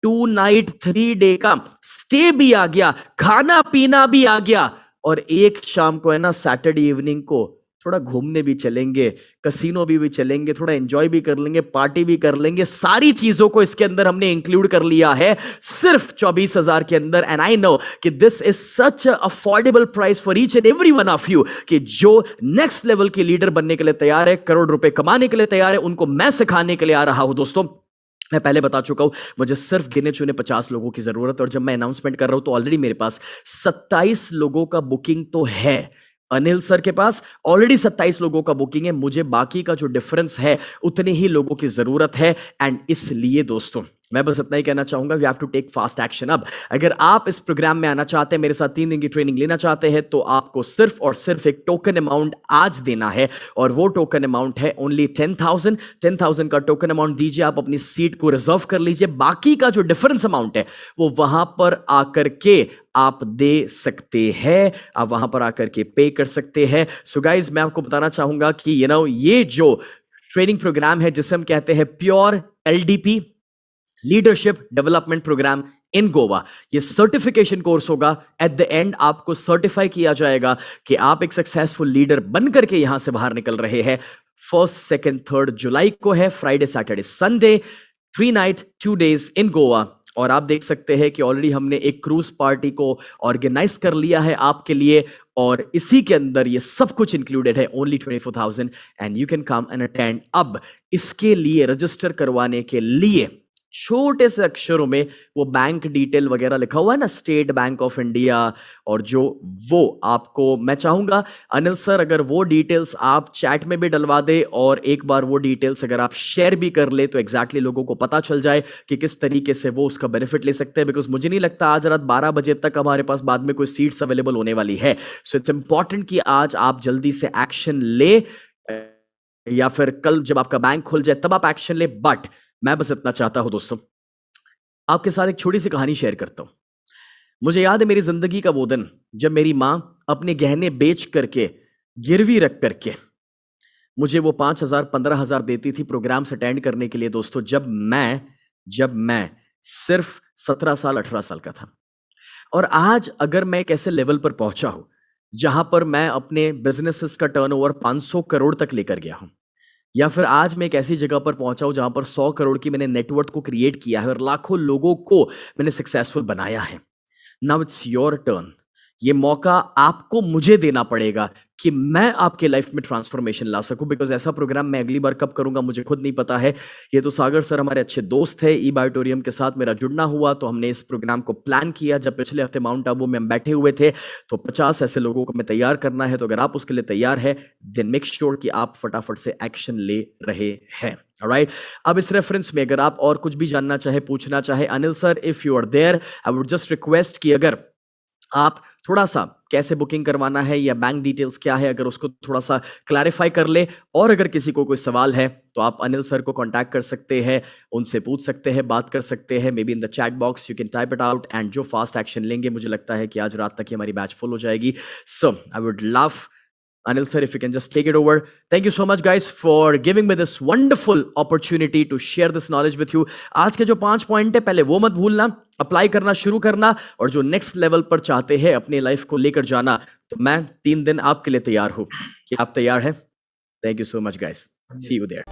Speaker 3: 2 नाइट 3 डे का स्टे भी आ गया, खाना पीना भी आ गया, और एक शाम को है ना सैटरडे इवनिंग को थोड़ा घूमने भी चलेंगे, कसिनो भी चलेंगे, थोड़ा एंजॉय भी कर लेंगे, पार्टी भी कर लेंगे। सारी चीजों को इसके अंदर हमने इंक्लूड कर लिया है सिर्फ 24,000 के अंदर। एंड आई नो कि this is such affordable price for each and every one of you, कि जो नेक्स्ट लेवल के लीडर बनने के लिए तैयार है, करोड़ रुपए कमाने के लिए तैयार है, उनको मैं सिखाने के लिए आ रहा हूं दोस्तों। मैं पहले बता चुका हूं, मुझे सिर्फ गिने चुने 50 लोगों की जरूरत, और जब मैं अनाउंसमेंट कर रहा हूं तो ऑलरेडी मेरे पास 27 लोगों का बुकिंग तो है। अनिल सर के पास ऑलरेडी 27 लोगों का बुकिंग है, मुझे बाकी का जो डिफरेंस है उतने ही लोगों की जरूरत है। एंड इसलिए दोस्तों मैं बस इतना ही कहना चाहूंगा, we have to take fast action. अब अगर आप इस प्रोग्राम में आना चाहते हैं, मेरे साथ 3 दिन की ट्रेनिंग लेना चाहते हैं, तो आपको सिर्फ और सिर्फ एक टोकन अमाउंट आज देना है, और वो टोकन अमाउंट है ओनली 10,000। 10,000 का टोकन अमाउंट दीजिए, आप अपनी सीट को रिजर्व कर लीजिए। बाकी का जो डिफरेंस अमाउंट है वो वहां पर आकर के आप दे सकते हैं, आप वहां पर आकर के पे कर सकते हैं। सो गाइज, मैं आपको बताना चाहूंगा कि ये जो ट्रेनिंग प्रोग्राम है जिसे हम कहते हैं pure LDP, leadership development programme in Goa, ये सर्टिफिकेशन कोर्स होगा। एट द एंड आपको सर्टिफाई किया जाएगा कि आप एक सक्सेसफुल लीडर बनकर के यहां से बाहर निकल रहे हैं। 1st, 2nd, 3rd जुलाई को है, Friday, Saturday, Sunday, 3 night 2 days in Goa. और आप देख सकते हैं कि ऑलरेडी हमने एक क्रूज पार्टी को ऑर्गेनाइज कर लिया है आपके लिए, और इसी के अंदर ये सब कुछ इंक्लूडेड है, only 24,000 and you can come and attend. अब इसके लिए रजिस्टर करवाने के लिए छोटे से अक्षरों में वो बैंक डिटेल वगैरह लिखा हुआ है ना, स्टेट बैंक ऑफ इंडिया, और जो वो आपको मैं चाहूंगा अनिल सर अगर वो डिटेल्स आप चैट में भी डलवा दे, और एक बार वो डिटेल्स अगर आप शेयर भी कर ले तो एग्जैक्टली लोगों को पता चल जाए कि किस तरीके से वो उसका बेनिफिट ले सकते हैं। बिकॉज मुझे नहीं लगता आज रात 12 बजे तक हमारे पास बाद में कोई सीट्स अवेलेबल होने वाली है। सो इट्स इंपॉर्टेंट कि आज आप जल्दी से एक्शन ले, या फिर कल जब आपका बैंक खुल जाए तब आप एक्शन ले। बट मैं बस इतना चाहता हूं दोस्तों, आपके साथ एक छोटी सी कहानी शेयर करता हूं। मुझे याद है मेरी जिंदगी का वो दिन जब मेरी मां अपने गहने बेच करके, गिरवी रख करके मुझे वो 5,000 15,000 देती थी प्रोग्राम्स अटेंड करने के लिए दोस्तों, जब मैं सिर्फ 17 साल 18 साल का था। और आज अगर मैं एक ऐसे लेवल पर पहुंचा हूं जहां पर मैं अपने बिजनेसेस का टर्नओवर 500 करोड़ तक लेकर गया हूं, या फिर आज मैं एक ऐसी जगह पर पहुंचा हूं जहां पर 100 करोड़ की मैंने नेटवर्थ को क्रिएट किया है और लाखों लोगों को मैंने सक्सेसफुल बनाया है। Now it's your turn. ये मौका आपको मुझे देना पड़ेगा कि मैं आपके लाइफ में ट्रांसफॉर्मेशन ला सकूं। बिकॉज ऐसा प्रोग्राम मैं अगली बार कब करूंगा मुझे खुद नहीं पता है। ये तो सागर सर हमारे अच्छे दोस्त है, ई बायोटोरियम के साथ मेरा जुड़ना हुआ तो हमने इस प्रोग्राम को प्लान किया। जब पिछले हफ्ते माउंट आबू में हम बैठे हुए थे तो 50 ऐसे लोगों को मैं तैयार करना है। तो अगर आप उसके लिए तैयार है देन मेक श्योर कि आप फटाफट से एक्शन ले रहे हैं। ऑलराइट, अब इस रेफरेंस में अगर आप और कुछ भी जानना चाहे, पूछना चाहे, Anil sir if you are there I would just request कि अगर आप थोड़ा सा कैसे बुकिंग करवाना है या बैंक डिटेल्स क्या है, अगर उसको थोड़ा सा क्लैरिफाई कर ले। और अगर किसी को कोई सवाल है तो आप अनिल सर को कांटेक्ट कर सकते हैं, उनसे पूछ सकते हैं, बात कर सकते हैं। May be in the chat box you can type it out and जो फास्ट एक्शन लेंगे, मुझे लगता है कि आज रात तक ही हमारी बैच फुल हो जाएगी। So I would love Anil sir, if you can just take it over. Thank you so much guys for giving me this wonderful opportunity to share this knowledge with you. आज के जो 5 पॉइंट है पहले वो मत भूलना, अप्लाई करना शुरू करना, और जो नेक्स्ट लेवल पर चाहते हैं अपने लाइफ को लेकर जाना, तो मैं 3 दिन आपके लिए तैयार हूं। कि आप तैयार हैं? Thank you so much guys. See you there.